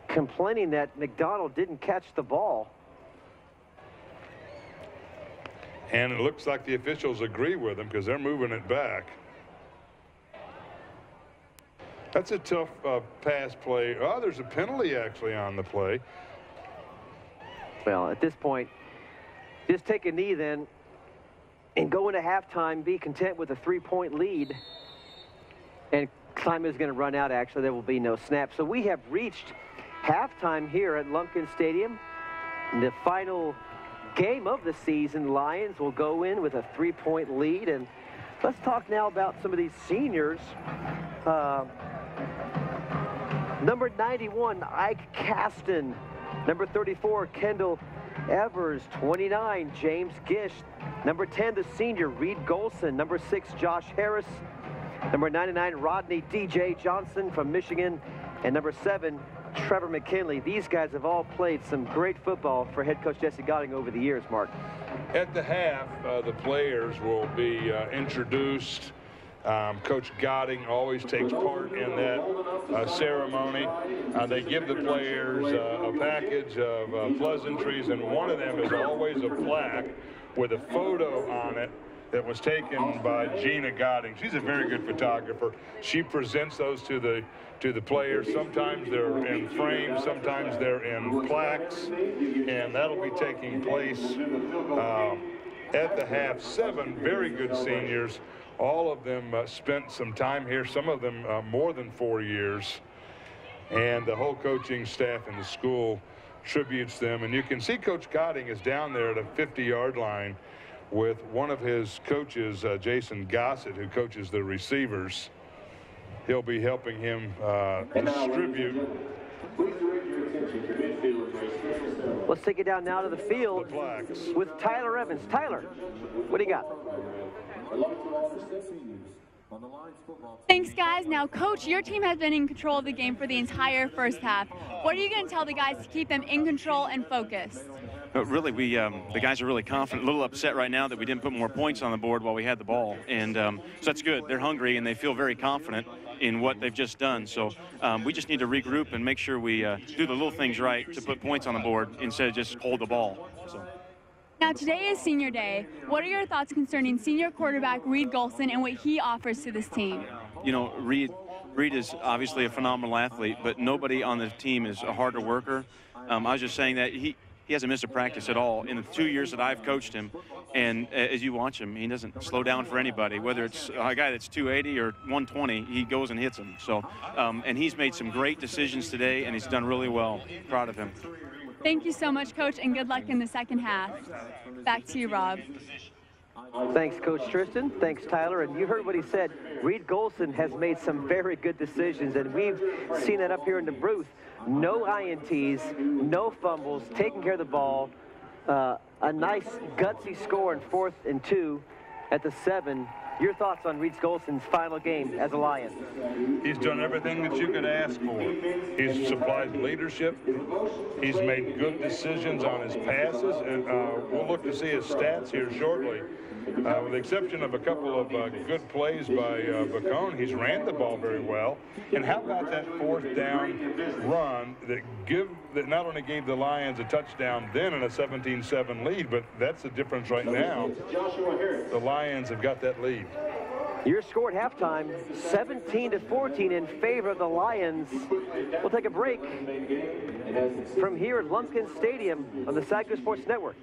complaining that McDonald didn't catch the ball.
And it looks like the officials agree with him because they're moving it back. That's a tough pass play. Oh, there's a penalty actually on the play.
Well, at this point, just take a knee then and go into halftime, be content with a 3-point lead. And time is going to run out, actually. There will be no snap. So we have reached halftime here at Lumpkin Stadium. And the final game of the season, Lions will go in with a 3-point lead. And let's talk now about some of these seniors. Number 91, Ike Caston. Number 34, Kendall Evers. 29, James Gish. Number 10, the senior, Reed Golson. Number 6, Josh Harris. Number 99, Rodney D.J. Johnson from Michigan. And number 7, Trevor McKinley. These guys have all played some great football for head coach Jesse Godding over the years, Mark.
At the half, the players will be introduced. Coach Godding always takes part in that ceremony. They give the players a package of pleasantries, and one of them is always a plaque with a photo on it that was taken by Gina Godding. She's a very good photographer. She presents those to the players. Sometimes they're in frames, sometimes they're in plaques, and that'll be taking place at the half. 7 very good seniors. All of them spent some time here, some of them more than 4 years. And the whole coaching staff in the school tributes them. And you can see Coach Godding is down there at a 50-yard line with one of his coaches, Jason Gossett, who coaches the receivers. He'll be helping him distribute.
Let's take it down now to the field with Tyler Evans. Tyler, what do you got?
Thanks, guys. Now, Coach, your team has been in control of the game for the entire first half. What are you going to tell the guys to keep them in control and focused?
But really, the guys are really confident, a little upset right now that we didn't put more points on the board while we had the ball. And so that's good. They're hungry, and they feel very confident in what they've just done. So we just need to regroup and make sure we do the little things right to put points on the board instead of just hold the ball. So.
Now, today is senior day. What are your thoughts concerning senior quarterback Reed Golson and what he offers to this team?
You know, Reed Reed is obviously a phenomenal athlete, but nobody on the team is a harder worker. I was just saying that he hasn't missed a practice at all in the 2 years that I've coached him. And as you watch him, he doesn't slow down for anybody. Whether it's a guy that's 280 or 120, he goes and hits him. So, and he's made some great decisions today, and he's done really well. Proud of him.
Thank you so much, Coach, and good luck in the second half. Back to you, Rob.
Thanks, Coach Tristan. Thanks, Tyler. And you heard what he said. Reed Golson has made some very good decisions, and we've seen that up here in the booth. No INTs, no fumbles, taking care of the ball. A nice gutsy score in 4th and 2 at the 7. Your thoughts on Reed Golson's final game as a Lion?
He's done everything that you could ask for. He's supplied leadership. He's made good decisions on his passes, and we'll look to see his stats here shortly. With the exception of a couple of good plays by Bacone, he's ran the ball very well. And how about that 4th down run that not only gave the Lions a touchdown then in a 17-7 lead, but that's the difference right now. The Lions have got that lead.
Your score at halftime, 17-14 in favor of the Lions. We'll take a break from here at Lumpkin Stadium on the SAGU Sports Network.